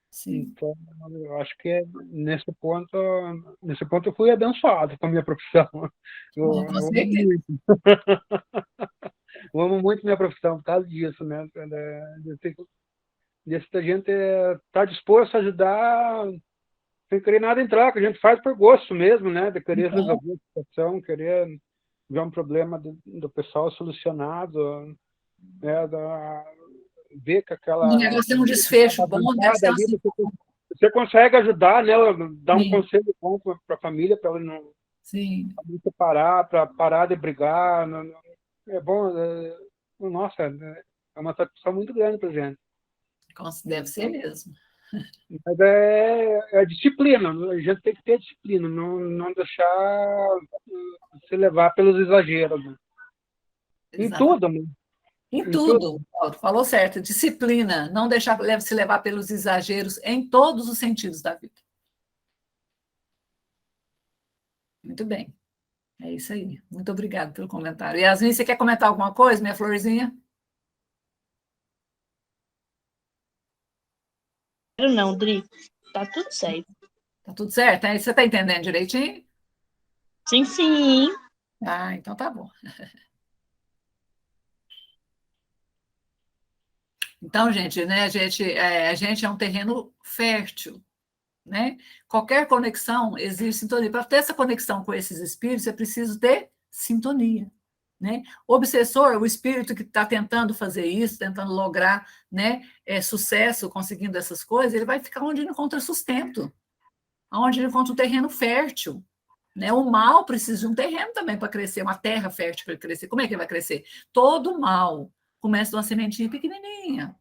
Sim. Então, eu acho que nesse ponto eu fui abençoado com a minha profissão. Bom, com Eu amo certeza. muito. Eu amo muito minha profissão por causa disso, né? A gente tá disposto a ajudar sem querer nada em troca. A gente faz por gosto mesmo, né? De querer Então, resolver a situação, querer ver um problema do pessoal solucionado, né? ver que O aquela negócio tem um desfecho bom, deve bagunçada ser ali, assim. você consegue ajudar, né? Dar um Sim, conselho bom para a família, para ela sim. não se parar, para parar de brigar. É bom, nossa, é uma satisfação muito grande para gente. Deve ser mesmo. Mas é disciplina, a gente tem que ter disciplina, não deixar se levar pelos exageros, né? Em Exatamente. tudo, né? Em Em tudo. tudo, Paulo, falou certo. Disciplina, não deixar se levar pelos exageros em todos os sentidos da vida. Muito bem. É isso aí. Muito obrigada pelo comentário. Yasmin, você quer comentar alguma coisa, minha florzinha? Não, Dri. Tá tudo certo. Tá tudo certo? Hein? Você está entendendo direitinho? Sim, sim. Ah, então tá bom. Então, gente, né, a gente é um terreno fértil, né? Qualquer conexão existe sintonia. Para ter essa conexão com esses espíritos, é preciso ter sintonia, né? O obsessor, o espírito que está tentando fazer isso, tentando lograr, né, sucesso, conseguindo essas coisas, ele vai ficar onde ele encontra sustento, onde ele encontra um terreno fértil. Né? O mal precisa de um terreno também para crescer, uma terra fértil para crescer. Como é que ele vai crescer? Todo mal começa de uma sementinha pequenininha,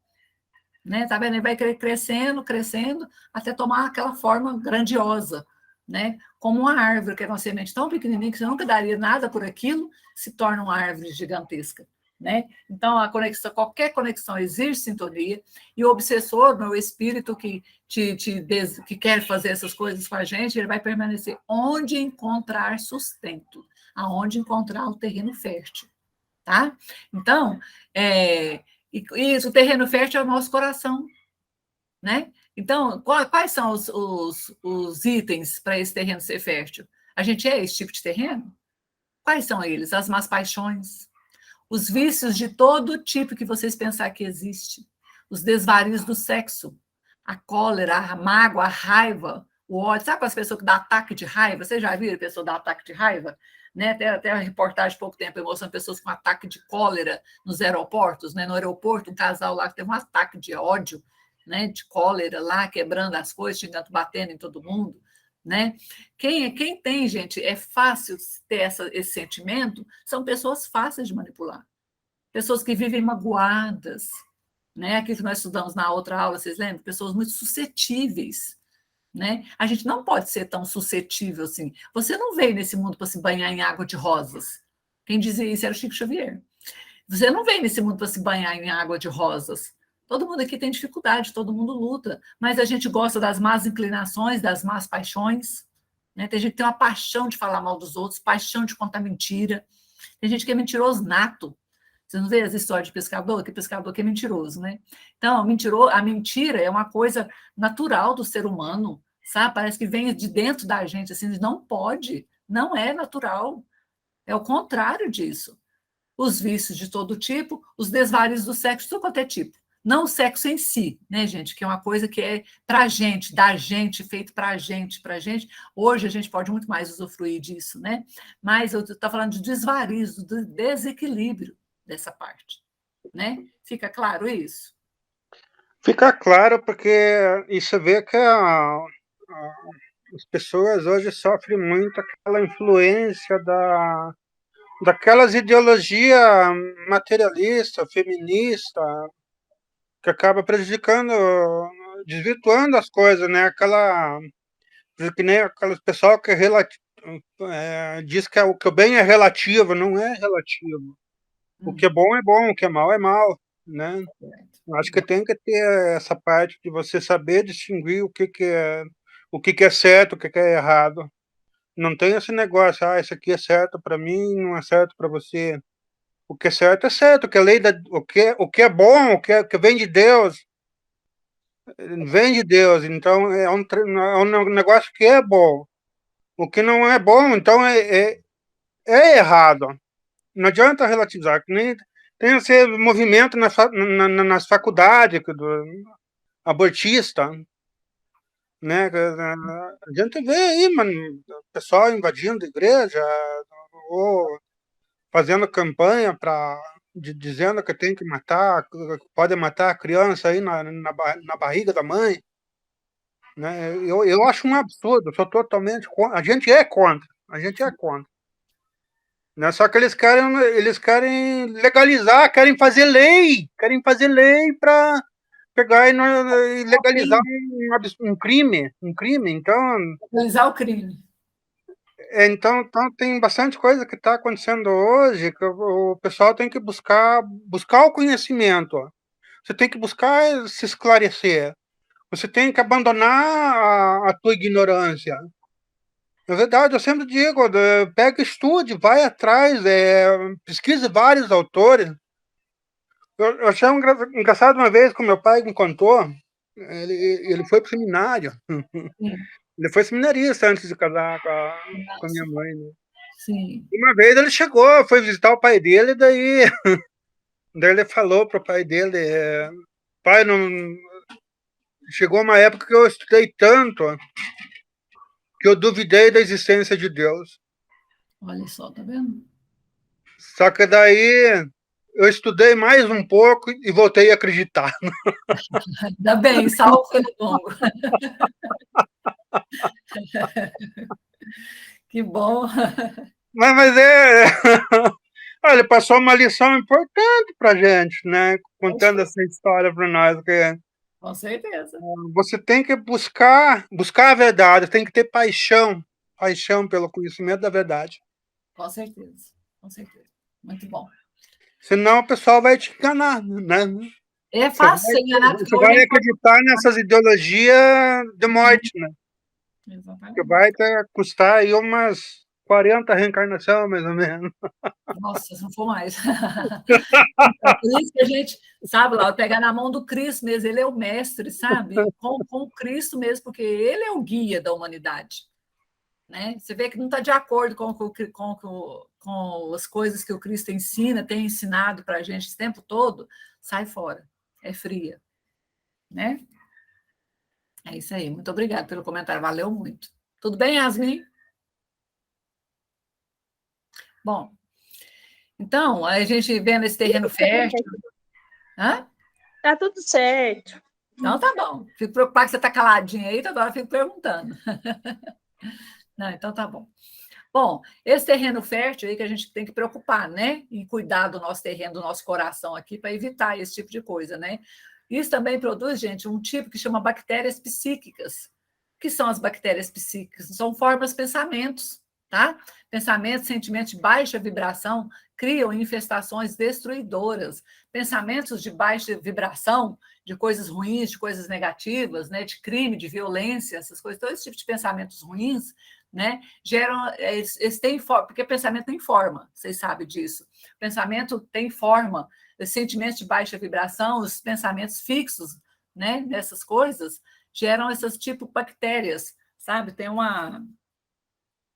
né? Tá vendo? Ele vai crescendo, crescendo, até tomar aquela forma grandiosa, né? Como uma árvore, que é uma semente tão pequenininha que você nunca daria nada por aquilo, se torna uma árvore gigantesca, né? Então, a conexão, qualquer conexão exige sintonia, e o obsessor, o espírito que quer fazer essas coisas com a gente, ele vai permanecer onde encontrar sustento, aonde encontrar o terreno fértil, tá? Então, e isso, o terreno fértil é o nosso coração, né? Então, quais são os itens para esse terreno ser fértil? A gente é esse tipo de terreno? Quais são eles? As más paixões, os vícios de todo tipo que vocês pensar que existe, os desvarios do sexo, a cólera, a mágoa, a raiva, o ódio. Sabe as pessoas que dão ataque de raiva? Vocês já viram a pessoa dar ataque de raiva? Né? Até a reportagem há pouco tempo mostrando pessoas com ataque de cólera nos aeroportos. Né? No aeroporto, um casal lá que teve um ataque de ódio, né? De cólera lá, quebrando as coisas, xingando, batendo em todo mundo. Né? Quem tem, gente, é fácil ter esse sentimento, são pessoas fáceis de manipular. Pessoas que vivem magoadas, né? Aquilo que nós estudamos na outra aula, vocês lembram? Pessoas muito suscetíveis, né? A gente não pode ser tão suscetível assim. Você não veio nesse mundo para se banhar em água de rosas. Quem dizia isso era o Chico Xavier. Você não vem nesse mundo para se banhar em água de rosas. Todo mundo aqui tem dificuldade, todo mundo luta, mas a gente gosta das más inclinações, das más paixões. Né? Tem gente que tem uma paixão de falar mal dos outros, paixão de contar mentira. Tem gente que é mentiroso nato. Você não vê as histórias de pescador, que pescador que é mentiroso, né? Então, a mentira é uma coisa natural do ser humano, sabe? Parece que vem de dentro da gente, assim, não pode, não é natural. É o contrário disso. Os vícios de todo tipo, os desvarios do sexo, de todo quanto é tipo. Não o sexo em si, né, gente? Que é uma coisa que é para a gente, da gente, feito para a gente, para a gente. Hoje a gente pode muito mais usufruir disso, né? Mas eu estou falando de desvarios, do desequilíbrio dessa parte, né? Fica claro isso? Fica claro, porque isso vê que as pessoas hoje sofrem muito aquela influência daquelas ideologias materialista, feminista, que acaba prejudicando, desvirtuando as coisas, né? Que nem aquelas pessoal que diz que o bem é relativo, não é relativo. O que é bom, o que é mal, né? Eu acho que tem que ter essa parte de você saber distinguir o que é certo, o que é errado. Não tem esse negócio, isso aqui é certo para mim, não é certo para você. O que é certo, o que é lei o que é bom, o que vem de Deus, vem de Deus. Então é um negócio que é bom. O que não é bom, então é errado. Não adianta relativizar. Que nem tem esse movimento nas faculdades do abortista, né? A gente vê aí, mano, o pessoal invadindo a igreja ou fazendo campanha para dizendo que tem que matar, pode matar a criança aí na barriga da mãe, né? Eu acho um absurdo, sou totalmente contra. A gente é contra, né? Só que eles querem legalizar, querem fazer lei para pegar e legalizar um crime, então Legalizar o crime. Então tem bastante coisa que está acontecendo hoje que o pessoal tem que buscar o conhecimento. Você tem que buscar se esclarecer. Você tem que abandonar a tua ignorância. Na verdade, eu sempre digo, pega, estude, vai atrás, pesquise vários autores. Eu achei engraçado uma vez que o meu pai me contou, ele foi para o seminário. Sim. Ele foi seminarista antes de casar com a minha Nossa, mãe, né? sim. Uma vez ele chegou, foi visitar o pai dele, daí ele falou pro pai dele, pai, não... chegou uma época que eu estudei tanto que eu duvidei da existência de Deus. Olha só, tá vendo? Só que daí eu estudei mais um pouco e voltei a acreditar. Ainda bem, salvo pelo longo. Que bom. Mas olha, ele passou uma lição importante pra gente, né? Contando essa história para nós, que Com certeza. você tem que buscar a verdade, tem que ter paixão pelo conhecimento da verdade. Com certeza. Com certeza. Muito bom. Senão o pessoal vai te enganar, né? É fácil ser enganado, porque Você hoje vai é acreditar nessas ideologias de morte, né? Que exatamente. vai custar aí umas 40 reencarnações, mais ou menos. Nossa, se não for mais. É por isso que a gente, sabe, lá, pegar na mão do Cristo mesmo, ele é o mestre, sabe? Com o Cristo mesmo, porque ele é o guia da humanidade. Né? Você vê que não está de acordo com as coisas que o Cristo ensina, tem ensinado para a gente esse tempo todo, sai fora, é fria. Né? É isso aí, muito obrigada pelo comentário, valeu muito. Tudo bem, Yasmin? Bom, então, a gente vendo esse terreno fértil. Hã? Tá tudo certo. Então tá bom. Fico preocupada que você está caladinha aí, toda hora eu fico perguntando. Não, então tá bom. Bom, esse terreno fértil aí que a gente tem que preocupar, né? E cuidar do nosso terreno, do nosso coração aqui, para evitar esse tipo de coisa, né? Isso também produz, gente, um tipo que chama bactérias psíquicas. O que são as bactérias psíquicas? São formas pensamentos, tá? Pensamentos, sentimentos de baixa vibração criam infestações destruidoras. Pensamentos de baixa vibração, de coisas ruins, de coisas negativas, né? De crime, de violência, essas coisas, todo esse tipo de pensamentos ruins, né? Geram, eles têm forma, porque pensamento tem forma, vocês sabem disso. Pensamento tem forma, os sentimentos de baixa vibração, os pensamentos fixos, né? Dessas coisas geram essas tipo bactérias, sabe? Tem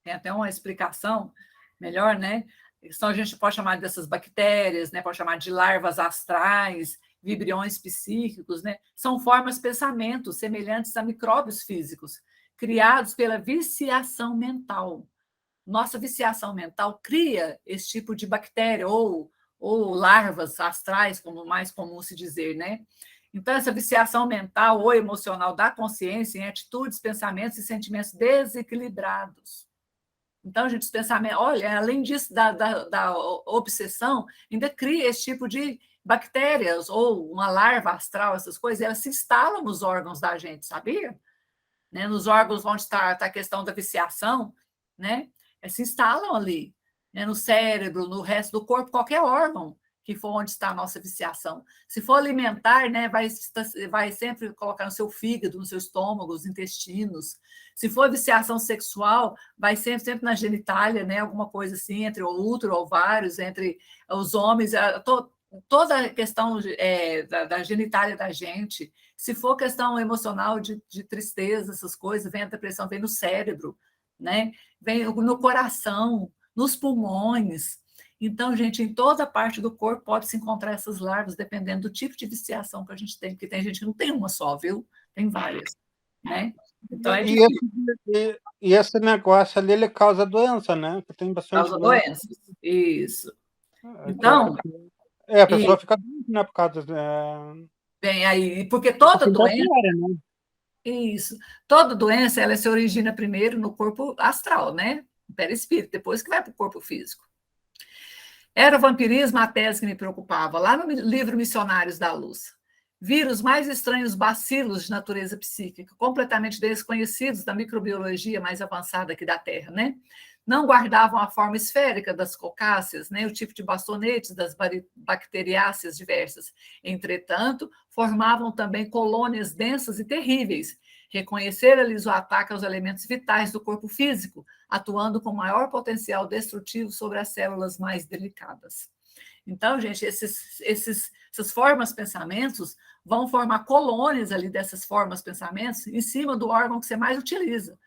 até uma explicação melhor, né? Então a gente pode chamar dessas bactérias, né? Pode chamar de larvas astrais, vibriões psíquicos, né? São formas de pensamento semelhantes a micróbios físicos criados pela viciação mental. Nossa viciação mental cria esse tipo de bactéria ou larvas astrais, como mais comum se dizer, né? Então, essa viciação mental ou emocional da consciência em atitudes, pensamentos e sentimentos desequilibrados. Então, gente, os pensamentos, olha, além disso, da obsessão, ainda cria esse tipo de bactérias ou uma larva astral, essas coisas, elas se instalam nos órgãos da gente, sabia? Né? Nos órgãos onde está a questão da viciação, né? Se instalam ali, né? No cérebro, no resto do corpo, qualquer órgão que for onde está a nossa viciação. Se for alimentar, né, vai sempre colocar no seu fígado, no seu estômago, os intestinos. Se for viciação sexual, vai sempre na genitália, né, alguma coisa assim, entre o útero, ovários, entre os homens, toda a questão da genitália da gente. Se for questão emocional de tristeza, essas coisas, vem a depressão, vem no cérebro, né? Vem no coração, nos pulmões. Então, gente, em toda parte do corpo pode se encontrar essas larvas, dependendo do tipo de viciação que a gente tem, porque tem gente que não tem uma só, viu? Tem várias, né? Então é difícil. E esse negócio ali, ele causa doença, né? Porque tem bastante Causa doença. doenças. Isso. Então, A E pessoa fica doente, né, por causa bem aí, porque toda tem doença, bactéria, né? isso, toda doença, ela se origina primeiro no corpo astral, né? No perispírito, depois que vai para o corpo físico. Era o vampirismo a tese que me preocupava, lá no livro Missionários da Luz. Vírus mais estranhos bacilos de natureza psíquica, completamente desconhecidos da microbiologia mais avançada aqui da Terra, né? Não guardavam a forma esférica das cocáceas, nem o tipo de bastonetes das bacteriáceas diversas. Entretanto, formavam também colônias densas e terríveis. Reconhecer-lhes o ataque aos elementos vitais do corpo físico, atuando com maior potencial destrutivo sobre as células mais delicadas. Então, gente, essas formas pensamentos vão formar colônias ali dessas formas pensamentos em cima do órgão que você mais utiliza.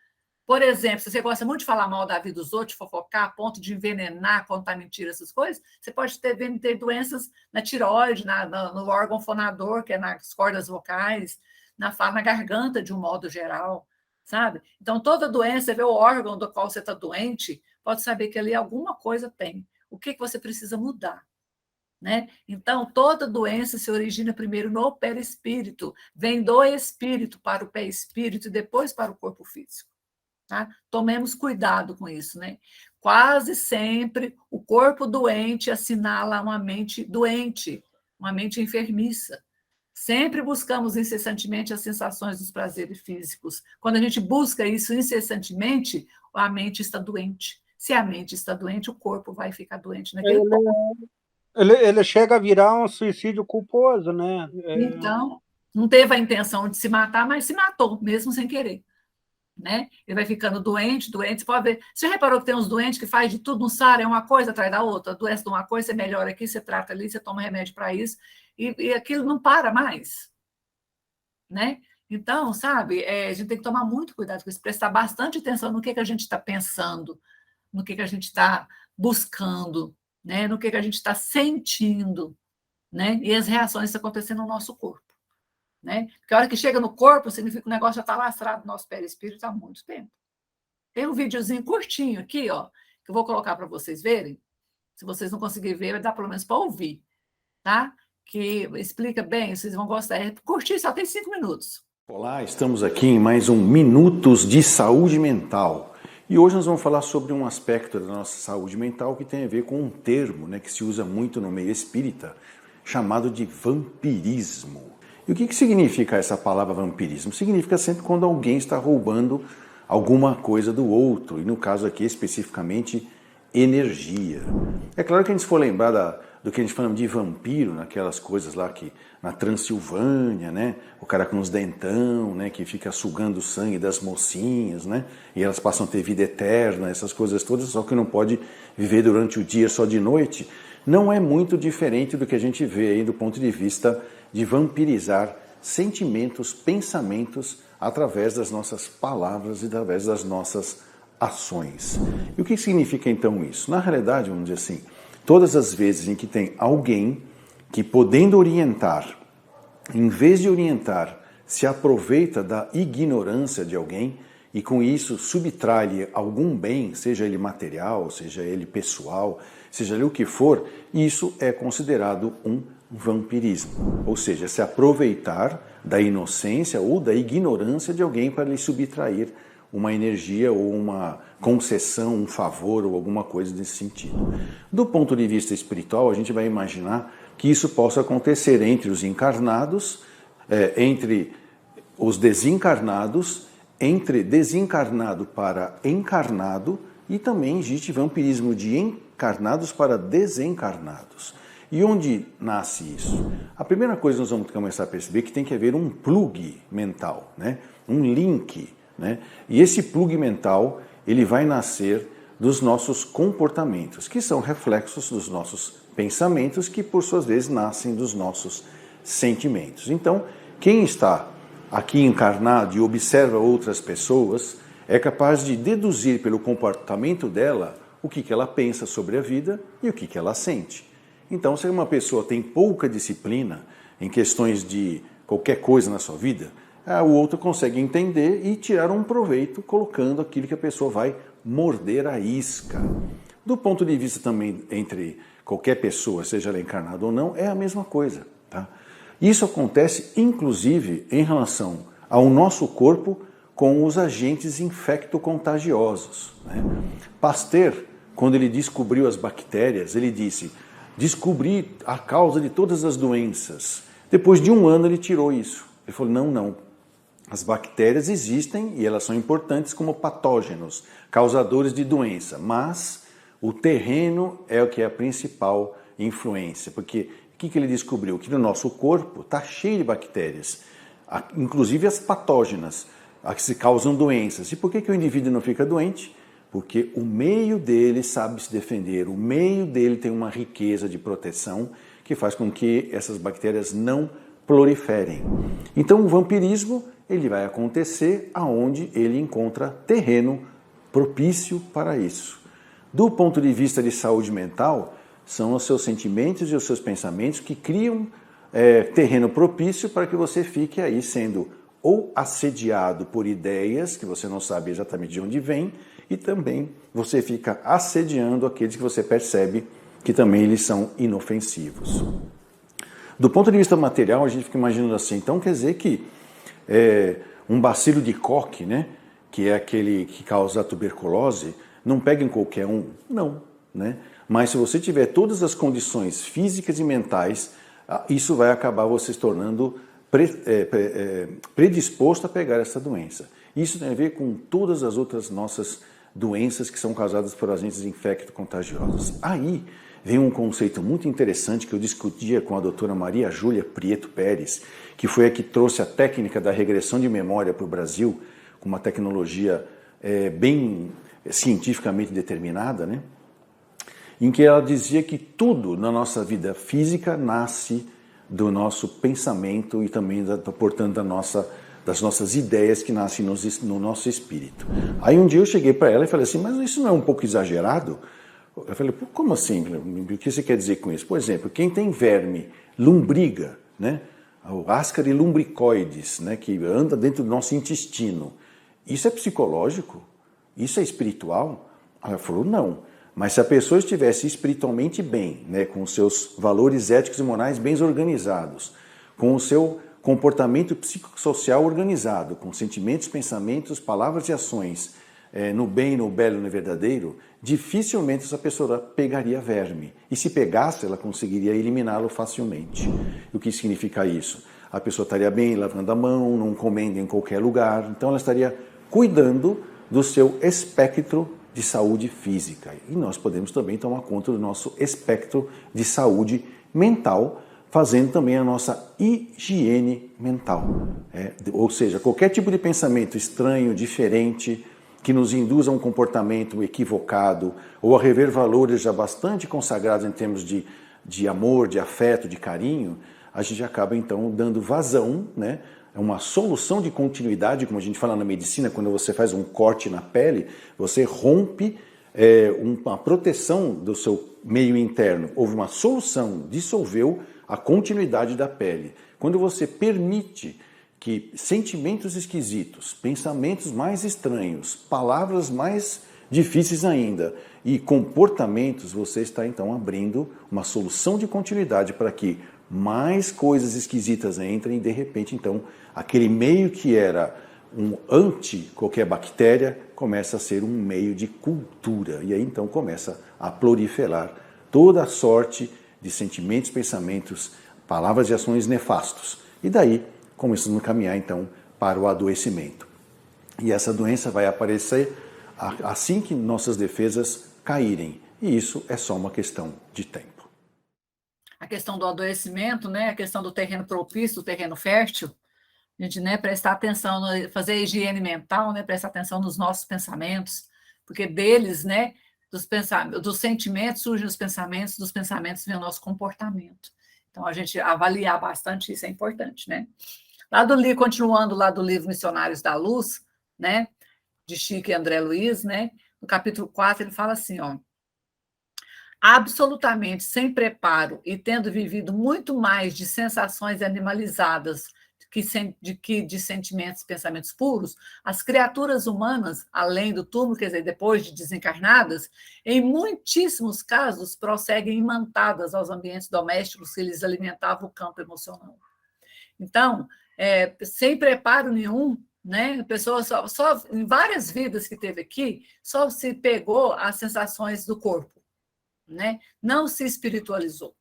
Por exemplo, se você gosta muito de falar mal da vida dos outros, fofocar, a ponto de envenenar, contar mentira, essas coisas, você pode ter doenças na tireoide, no órgão fonador, que é nas cordas vocais, na fala, na garganta, de um modo geral, sabe? Então, toda doença, você vê o órgão do qual você está doente, pode saber que ali alguma coisa tem. O que você precisa mudar? Né? Então, toda doença se origina primeiro no perispírito, vem do espírito para o pé-espírito e depois para o corpo físico. Tá? Tomemos cuidado com isso, né? Quase sempre o corpo doente assinala uma mente doente, uma mente enfermiça. Sempre buscamos incessantemente as sensações dos prazeres físicos. Quando a gente busca isso incessantemente, a mente está doente. Se a mente está doente, o corpo vai ficar doente naquele ponto. Ele chega a virar um suicídio culposo, né? Então, não teve a intenção de se matar, mas se matou, mesmo sem querer. Né? Ele vai ficando doente, doente. Você pode ver. Você já reparou que tem uns doentes que faz de tudo no SAR, é uma coisa atrás da outra, adoece de uma coisa, você melhora aqui, você trata ali, você toma remédio para isso, e aquilo não para mais. Né? Então, sabe, a gente tem que tomar muito cuidado com isso, prestar bastante atenção no que a gente está pensando, no que a gente está buscando, né? No que a gente está sentindo, né? E as reações que estão acontecendo no nosso corpo. Né? Porque a hora que chega no corpo, significa que o negócio já está lastrado no nosso perispírito há muito tempo. Tem um videozinho curtinho aqui, ó, que eu vou colocar para vocês verem. Se vocês não conseguirem ver, vai dar pelo menos para ouvir, tá? Que explica bem, vocês vão gostar. É curtinho, só tem 5 minutos. Olá, estamos aqui em mais um Minutos de Saúde Mental. E hoje nós vamos falar sobre um aspecto da nossa saúde mental que tem a ver com um termo, né, que se usa muito no meio espírita, chamado de vampirismo. E o que significa essa palavra vampirismo? Significa sempre quando alguém está roubando alguma coisa do outro, e no caso aqui especificamente energia. É claro que a gente for lembrar do que a gente chama de vampiro, naquelas coisas lá que na Transilvânia, né, o cara com os dentão, né, que fica sugando o sangue das mocinhas, né, e elas passam a ter vida eterna, essas coisas todas, só que não pode viver durante o dia, só de noite. Não é muito diferente do que a gente vê aí do ponto de vista de vampirizar sentimentos, pensamentos através das nossas palavras e através das nossas ações. E o que significa então isso? Na realidade, vamos dizer assim, todas as vezes em que tem alguém que, podendo orientar, em vez de orientar, se aproveita da ignorância de alguém e com isso subtrai-lhe algum bem, seja ele material, seja ele pessoal, seja ele o que for, isso é considerado um vampirismo, ou seja, se aproveitar da inocência ou da ignorância de alguém para lhe subtrair uma energia ou uma concessão, um favor ou alguma coisa desse sentido. Do ponto de vista espiritual, a gente vai imaginar que isso possa acontecer entre os encarnados, entre os desencarnados, entre desencarnado para encarnado, e também existe vampirismo de encarnados para desencarnados. E onde nasce isso? A primeira coisa que nós vamos começar a perceber é que tem que haver um plug mental, né? Um link, né? E esse plug mental, ele vai nascer dos nossos comportamentos, que são reflexos dos nossos pensamentos, que por suas vezes nascem dos nossos sentimentos. Então, quem está aqui encarnado e observa outras pessoas, é capaz de deduzir pelo comportamento dela o que ela pensa sobre a vida e o que ela sente. Então, se uma pessoa tem pouca disciplina em questões de qualquer coisa na sua vida, o outro consegue entender e tirar um proveito colocando aquilo que a pessoa vai morder a isca. Do ponto de vista também entre qualquer pessoa, seja ela encarnada ou não, é a mesma coisa. Tá? Isso acontece, inclusive, em relação ao nosso corpo com os agentes infectocontagiosos. Né? Pasteur, quando ele descobriu as bactérias, ele disse: descobri a causa de todas as doenças. Depois de 1 ano ele tirou isso. Ele falou: não. As bactérias existem e elas são importantes como patógenos, causadores de doença, mas o terreno é o que é a principal influência. Porque o que ele descobriu? Que no nosso corpo está cheio de bactérias, inclusive as patógenas, as que se causam doenças. E por que o indivíduo não fica doente? Porque o meio dele sabe se defender, o meio dele tem uma riqueza de proteção que faz com que essas bactérias não proliferem. Então o vampirismo ele vai acontecer aonde ele encontra terreno propício para isso. Do ponto de vista de saúde mental, são os seus sentimentos e os seus pensamentos que criam terreno propício para que você fique aí sendo ou assediado por ideias que você não sabe exatamente de onde vem, e também você fica assediando aqueles que você percebe que também eles são inofensivos. Do ponto de vista material, a gente fica imaginando assim, então quer dizer que um bacilo de Koch, né, que é aquele que causa a tuberculose, não pega em qualquer um? Não. Né? Mas se você tiver todas as condições físicas e mentais, isso vai acabar você se tornando predisposto a pegar essa doença. Isso tem a ver com todas as outras nossas doenças que são causadas por agentes infecto-contagiosos. Aí vem um conceito muito interessante que eu discutia com a doutora Maria Júlia Prieto Pérez, que foi a que trouxe a técnica da regressão de memória para o Brasil, com uma tecnologia bem cientificamente determinada, né? Em que ela dizia que tudo na nossa vida física nasce do nosso pensamento e também, portanto, das nossas ideias que nascem no nosso espírito. Aí um dia eu cheguei para ela e falei assim, mas isso não é um pouco exagerado? Eu falei, como assim? O que você quer dizer com isso? Por exemplo, quem tem verme, lombriga, né? O Ascaris lumbricoides, né? Que anda dentro do nosso intestino, isso é psicológico? Isso é espiritual? Ela falou, não. Mas se a pessoa estivesse espiritualmente bem, né, com os seus valores éticos e morais bem organizados, com o seu comportamento psicossocial organizado, com sentimentos, pensamentos, palavras e ações no bem, no belo e no verdadeiro, dificilmente essa pessoa pegaria verme. E se pegasse, ela conseguiria eliminá-lo facilmente. O que significa isso? A pessoa estaria bem lavando a mão, não comendo em qualquer lugar, então ela estaria cuidando do seu espectro de saúde física. E nós podemos também tomar conta do nosso espectro de saúde mental, fazendo também a nossa higiene mental. Ou seja, qualquer tipo de pensamento estranho, diferente, que nos induza a um comportamento equivocado ou a rever valores já bastante consagrados em termos de amor, de afeto, de carinho, a gente acaba então dando vazão, né? É uma solução de continuidade, como a gente fala na medicina, quando você faz um corte na pele, você rompe uma proteção do seu meio interno. Houve uma solução, dissolveu a continuidade da pele. Quando você permite que sentimentos esquisitos, pensamentos mais estranhos, palavras mais difíceis ainda e comportamentos, você está então abrindo uma solução de continuidade para que mais coisas esquisitas entrem e de repente então aquele meio que era um anti qualquer bactéria começa a ser um meio de cultura e aí então começa a proliferar toda a sorte de sentimentos, pensamentos, palavras e ações nefastos. E daí começamos a caminhar então para o adoecimento. E essa doença vai aparecer assim que nossas defesas caírem. E isso é só uma questão de tempo. A questão do adoecimento, né? A questão do terreno propício, do terreno fértil, a gente, né, prestar atenção, fazer a higiene mental, né, prestar atenção nos nossos pensamentos, porque deles, né, dos sentimentos surgem os pensamentos, dos pensamentos vem o nosso comportamento. Então, a gente avaliar bastante isso é importante, né? Continuando lá do livro Missionários da Luz, né, de Chico e André Luiz, né, no capítulo 4, ele fala assim, ó, absolutamente sem preparo e tendo vivido muito mais de sensações animalizadas de sentimentos e pensamentos puros, as criaturas humanas, além do túmulo, quer dizer, depois de desencarnadas, em muitíssimos casos prosseguem imantadas aos ambientes domésticos que lhes alimentavam o campo emocional. Então, sem preparo nenhum, né? A pessoa só em várias vidas que teve aqui, só se pegou as sensações do corpo, né? Não se espiritualizou,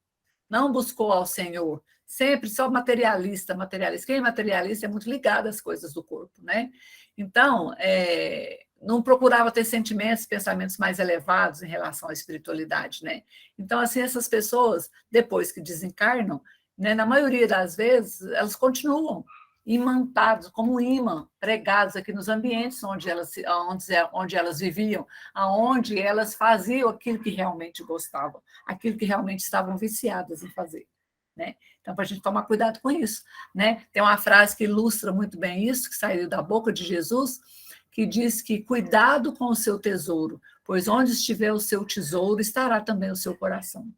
não buscou ao Senhor, sempre só materialista. Quem é materialista é muito ligado às coisas do corpo, né? Então, não procurava ter sentimentos, pensamentos mais elevados em relação à espiritualidade, né? Então, assim, essas pessoas, depois que desencarnam, né, na maioria das vezes, elas continuam imantadas, como um imã, pregados aqui nos ambientes onde elas viviam, aonde elas faziam aquilo que realmente gostavam, aquilo que realmente estavam viciadas em fazer, né? Então, para a gente tomar cuidado com isso, né? Tem uma frase que ilustra muito bem isso, que saiu da boca de Jesus, que diz que cuidado com o seu tesouro, pois onde estiver o seu tesouro, estará também o seu coração.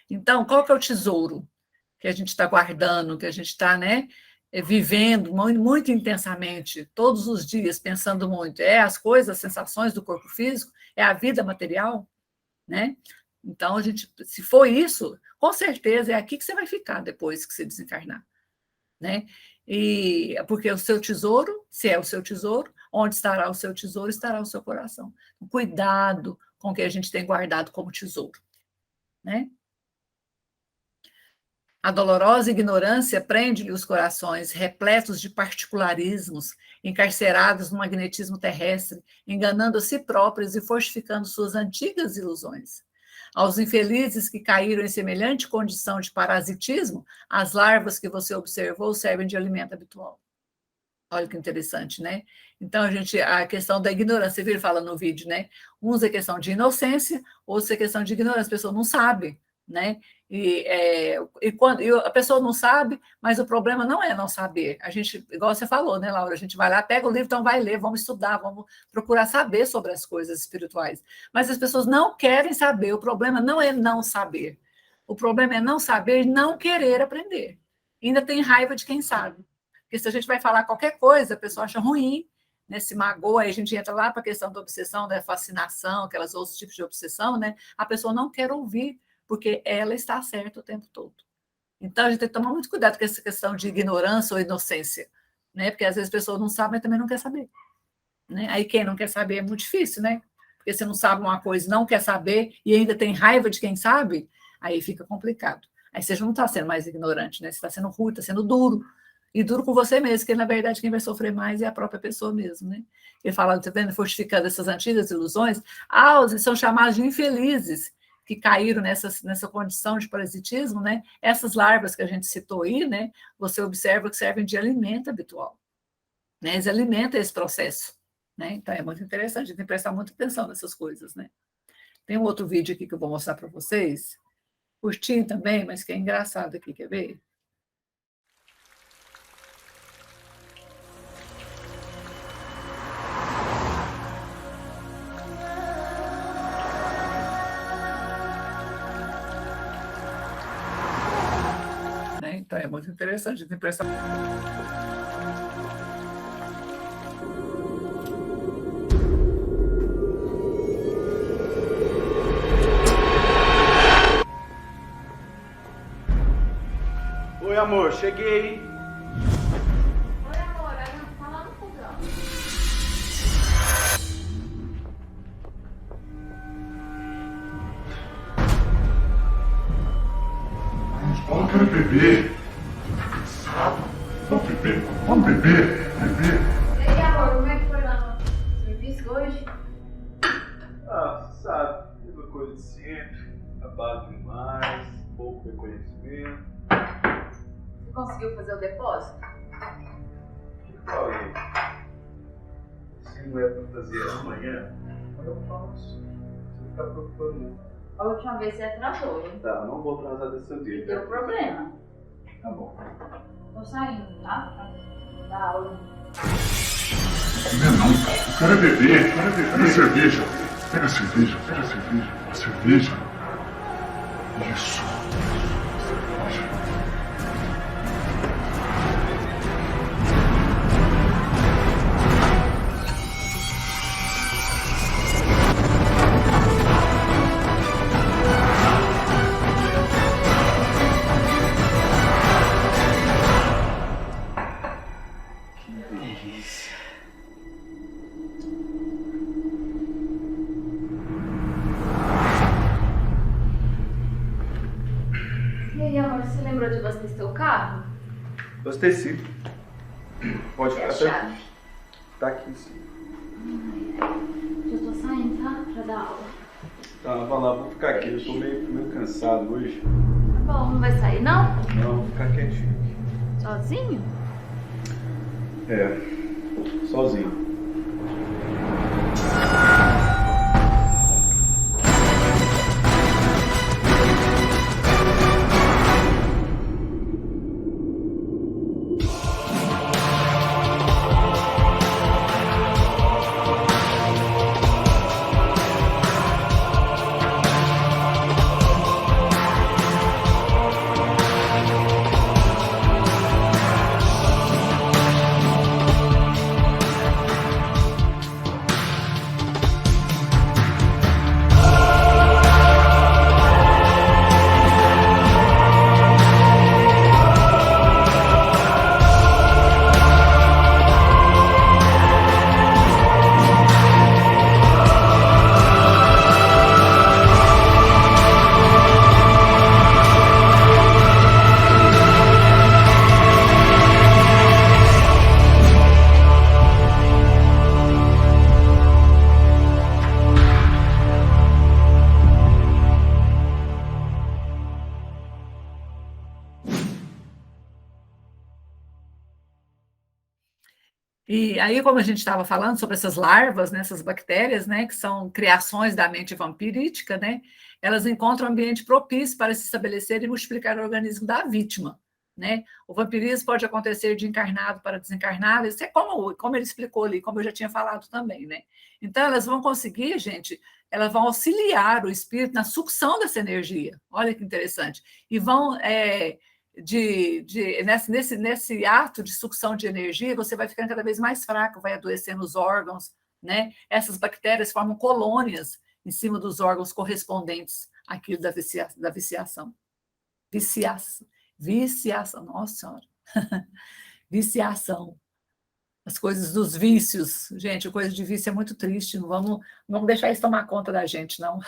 Então, qual que é o tesouro que a gente está guardando, que a gente está, né, vivendo muito, muito intensamente, todos os dias, pensando muito? É as coisas, as sensações do corpo físico? É a vida material? Né? Então, se for isso, com certeza é aqui que você vai ficar depois que você desencarnar. Né? E porque o seu tesouro, se é o seu tesouro, onde estará o seu tesouro, estará o seu coração. Cuidado com o que a gente tem guardado como tesouro. Né? A dolorosa ignorância prende-lhe os corações, repletos de particularismos, encarcerados no magnetismo terrestre, enganando a si próprios e fortificando suas antigas ilusões. Aos infelizes que caíram em semelhante condição de parasitismo, as larvas que você observou servem de alimento habitual. Olha que interessante, né? Então, a questão da ignorância, você viu ele falando no vídeo, né? Uns é questão de inocência, outros é questão de ignorância, a pessoa não sabe, né? E a pessoa não sabe, mas o problema não é não saber. A gente, igual você falou, né, Laura? A gente vai lá, pega o livro, então vai ler, vamos estudar, vamos procurar saber sobre as coisas espirituais. Mas as pessoas não querem saber. O problema não é não saber. O problema é não saber e não querer aprender. Ainda tem raiva de quem sabe. Porque se a gente vai falar qualquer coisa, a pessoa acha ruim, né, se magoa, aí a gente entra lá para a questão da obsessão, da fascinação, aquelas outros tipos de obsessão, né? A pessoa não quer ouvir, porque ela está certa o tempo todo. Então, a gente tem que tomar muito cuidado com essa questão de ignorância ou inocência, né? Porque às vezes a pessoa não sabe, mas também não quer saber. Né? Aí quem não quer saber é muito difícil, né? Porque você não sabe uma coisa, não quer saber, e ainda tem raiva de quem sabe, aí fica complicado. Aí você não está sendo mais ignorante, né? Você está sendo ruim, está sendo duro. E duro com você mesmo, porque na verdade quem vai sofrer mais é a própria pessoa mesmo, né? Ele fala, tá vendo, fortificando essas antigas ilusões, eles são chamados de infelizes, que caíram nessa condição de parasitismo, né? Essas larvas que a gente citou aí, né? Você observa que servem de alimento habitual, né? Eles alimentam esse processo, né? Então é muito interessante, a gente tem que prestar muita atenção nessas coisas, né? Tem um outro vídeo aqui que eu vou mostrar para vocês, curtinho também, mas que é engraçado aqui, quer ver? Então, é muito interessante, tem que prestar. Oi, amor, cheguei. Oi, amor, tá lá no fogão. Eu quero beber. Vamos beber. E aí, amor, como é que foi lá no serviço hoje? Sabe, mesma coisa de sempre. Trabalho demais, pouco reconhecimento. Você conseguiu fazer o depósito? Eu falei, se não é pra fazer amanhã, eu faço. Você não tá preocupando, não. A última vez você atrasou, hein? Tá, não vou atrasar dessa vez. Deu problema. Tá bom. Tô saindo, tá? Da aula. Não, eu quero beber. Pega cerveja. Pega cerveja. Uma cerveja. Isso. Os tecidos. Pode É a ficar chave. tranquilo. Tá aqui sim. Já tô saindo, tá? Pra dar aula. Tá, vai lá, vou ficar aqui. Eu tô meio cansado hoje. Tá bom, não vai sair, não? Não, vou ficar quietinho aqui. Sozinho? É, sozinho. E aí, como a gente estava falando sobre essas larvas, né, essas bactérias, né, que são criações da mente vampirítica, né, elas encontram um ambiente propício para se estabelecer e multiplicar o organismo da vítima. Né? O vampirismo pode acontecer de encarnado para desencarnado, isso é como ele explicou ali, como eu já tinha falado também. Né? Então, elas vão conseguir, gente, elas vão auxiliar o espírito na sucção dessa energia. Olha que interessante. E vão... nesse ato de sucção de energia, você vai ficando cada vez mais fraco, vai adoecendo os órgãos, né? Essas bactérias formam colônias em cima dos órgãos correspondentes àquilo da viciação. Viciação, nossa senhora. Viciação. As coisas dos vícios. Gente, coisa de vício é muito triste, não vamos deixar isso tomar conta da gente, não.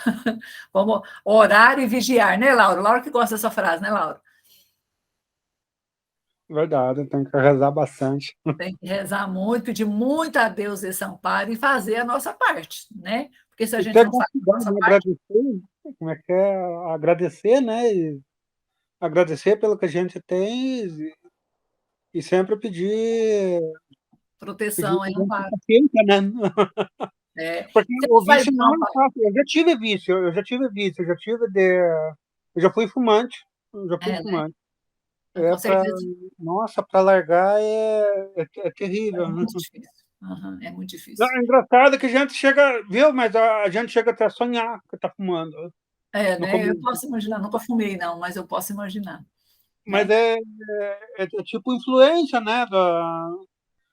Vamos orar e vigiar, né, Laura? Laura que gosta dessa frase, né, Laura? Verdade, tem que rezar bastante. Tem que rezar muito, pedir muito a Deus esse amparo e fazer a nossa parte, né? Porque se a gente não faz a nossa parte... Como é que é? Agradecer, né? E agradecer pelo que a gente tem e sempre pedir proteção, é amparo. Né? Porque o vício não é fácil. Eu já tive vício, eu já fui fumante, fumante. Nossa, para largar é terrível. É muito difícil. Uhum, é muito difícil. Não, é engraçado que a gente chega, viu? Mas a gente chega até a sonhar que está fumando. Né? Eu posso imaginar, nunca fumei, não, mas eu posso imaginar. Mas é tipo influência, né?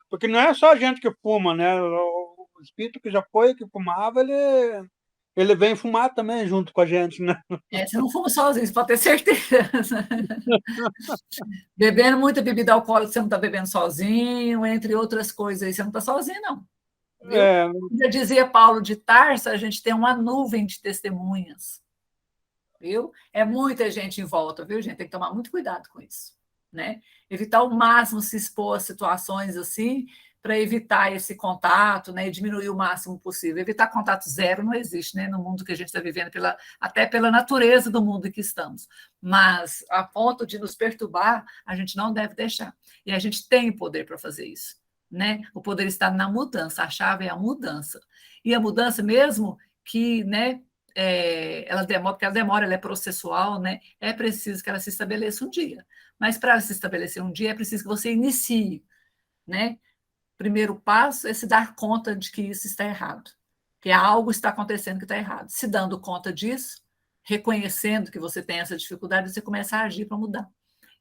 Porque não é só a gente que fuma, né? O espírito que já foi, que fumava, ele vem fumar também junto com a gente, né? Você não fuma sozinho, você pode ter certeza. Bebendo muita bebida alcoólica, você não está bebendo sozinho, entre outras coisas, você não está sozinho, não. Já dizia Paulo de Tarso, a gente tem uma nuvem de testemunhas. Viu? É muita gente em volta, viu, gente? Tem que tomar muito cuidado com isso. Né? Evitar ao máximo se expor a situações assim, para evitar esse contato, né, e diminuir o máximo possível. Evitar contato zero não existe, né, no mundo que a gente está vivendo, até pela natureza do mundo em que estamos. Mas, a ponto de nos perturbar, a gente não deve deixar. E a gente tem poder para fazer isso. Né? O poder está na mudança, a chave é a mudança. E a mudança, mesmo que, né, ela demora, ela é processual, né? É preciso que ela se estabeleça um dia. Mas para se estabelecer um dia, é preciso que você inicie, né? Primeiro passo é se dar conta de que isso está errado, que algo está acontecendo que está errado. Se dando conta disso, reconhecendo que você tem essa dificuldade, você começa a agir para mudar.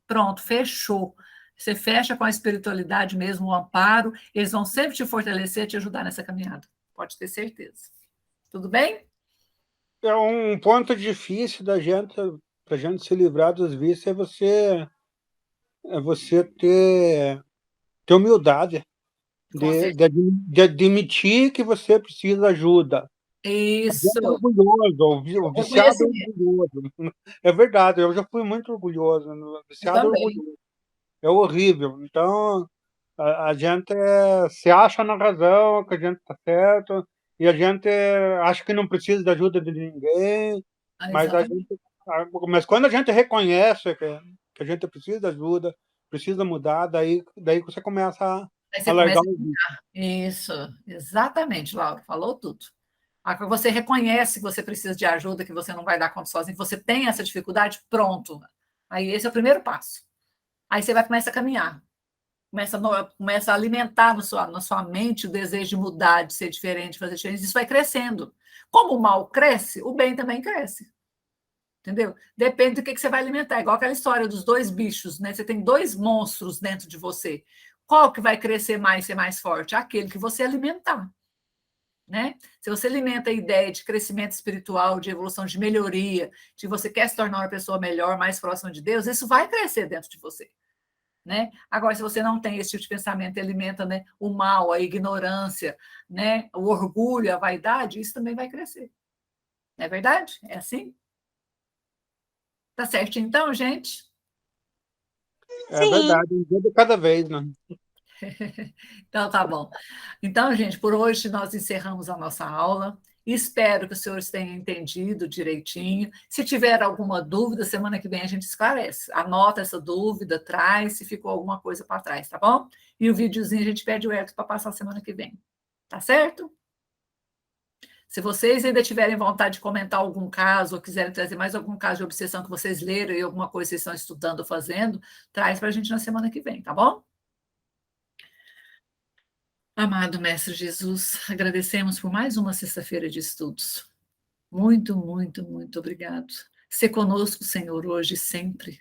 Pronto, fechou. Você fecha com a espiritualidade mesmo, o amparo, eles vão sempre te fortalecer, te ajudar nessa caminhada. Pode ter certeza. Tudo bem? É um ponto difícil para a gente se livrar dos vícios, é você ter humildade. De admitir que você precisa de ajuda. Isso. É orgulhoso, o viciado é orgulhoso. É verdade, eu já fui muito orgulhoso. Viciado é orgulhoso. é horrível. Então, a gente se acha na razão, que a gente está certo, e a gente acha que não precisa da ajuda de ninguém, mas Exatamente. mas quando a gente reconhece que a gente precisa de ajuda, precisa mudar, daí que você começa Aí a você largar começa o vício. isso, exatamente, Laura, falou tudo. Aí quando você reconhece que você precisa de ajuda, que você não vai dar conta sozinho, que você tem essa dificuldade, pronto. Aí esse é o primeiro passo. Aí você vai começar a caminhar, começa a alimentar na sua mente o desejo de mudar, de ser diferente, de fazer diferente. Isso vai crescendo. Como o mal cresce, o bem também cresce. Entendeu? Depende do que você vai alimentar. Igual aquela história dos dois bichos, né? Você tem dois monstros dentro de você. Qual que vai crescer mais, ser mais forte? Aquele que você alimentar. Né? Se você alimenta a ideia de crescimento espiritual, de evolução, de melhoria, de você quer se tornar uma pessoa melhor, mais próxima de Deus, isso vai crescer dentro de você. Né? Agora, se você não tem esse tipo de pensamento e alimenta, né, o mal, a ignorância, né, o orgulho, a vaidade, isso também vai crescer. Não é verdade? É assim? Tá certo então, gente? É Sim. verdade, um dia de cada vez, né? Então, tá bom. Então, gente, por hoje nós encerramos a nossa aula. Espero que os senhores tenham entendido direitinho. Se tiver alguma dúvida, semana que vem a gente esclarece. Anota essa dúvida, traz se ficou alguma coisa para trás, tá bom? E o videozinho a gente pede o Hector para passar semana que vem. Tá certo? Se vocês ainda tiverem vontade de comentar algum caso, ou quiserem trazer mais algum caso de obsessão que vocês leram e alguma coisa que vocês estão estudando ou fazendo, traz para a gente na semana que vem, tá bom? Amado Mestre Jesus, agradecemos por mais uma sexta-feira de estudos. Muito, muito, muito obrigado. Se conosco, Senhor, hoje e sempre.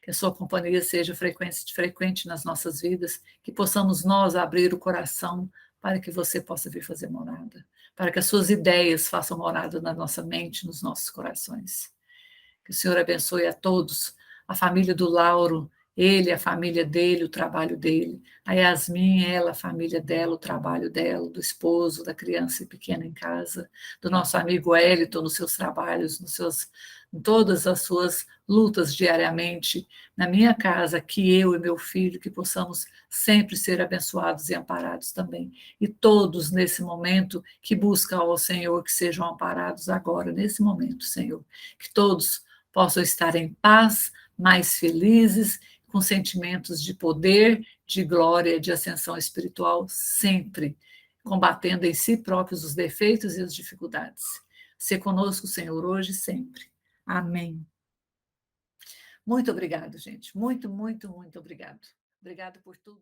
Que a sua companhia seja frequente nas nossas vidas, que possamos nós abrir o coração para que você possa vir fazer morada, para que as suas ideias façam morada na nossa mente, nos nossos corações. Que o Senhor abençoe a todos, a família do Lauro, ele, a família dele, o trabalho dele, a Yasmin, ela, a família dela, o trabalho dela, do esposo, da criança pequena em casa, do nosso amigo Wellington, nos seus trabalhos, em todas as suas lutas diariamente, na minha casa, que eu e meu filho, que possamos sempre ser abençoados e amparados também. E todos nesse momento que buscam ao Senhor, que sejam amparados agora, nesse momento, Senhor. Que todos possam estar em paz, mais felizes, com sentimentos de poder, de glória, de ascensão espiritual, sempre, combatendo em si próprios os defeitos e as dificuldades. Se conosco, Senhor, hoje e sempre. Amém. Muito obrigado, gente. Muito, muito, muito obrigado. Obrigado por tudo.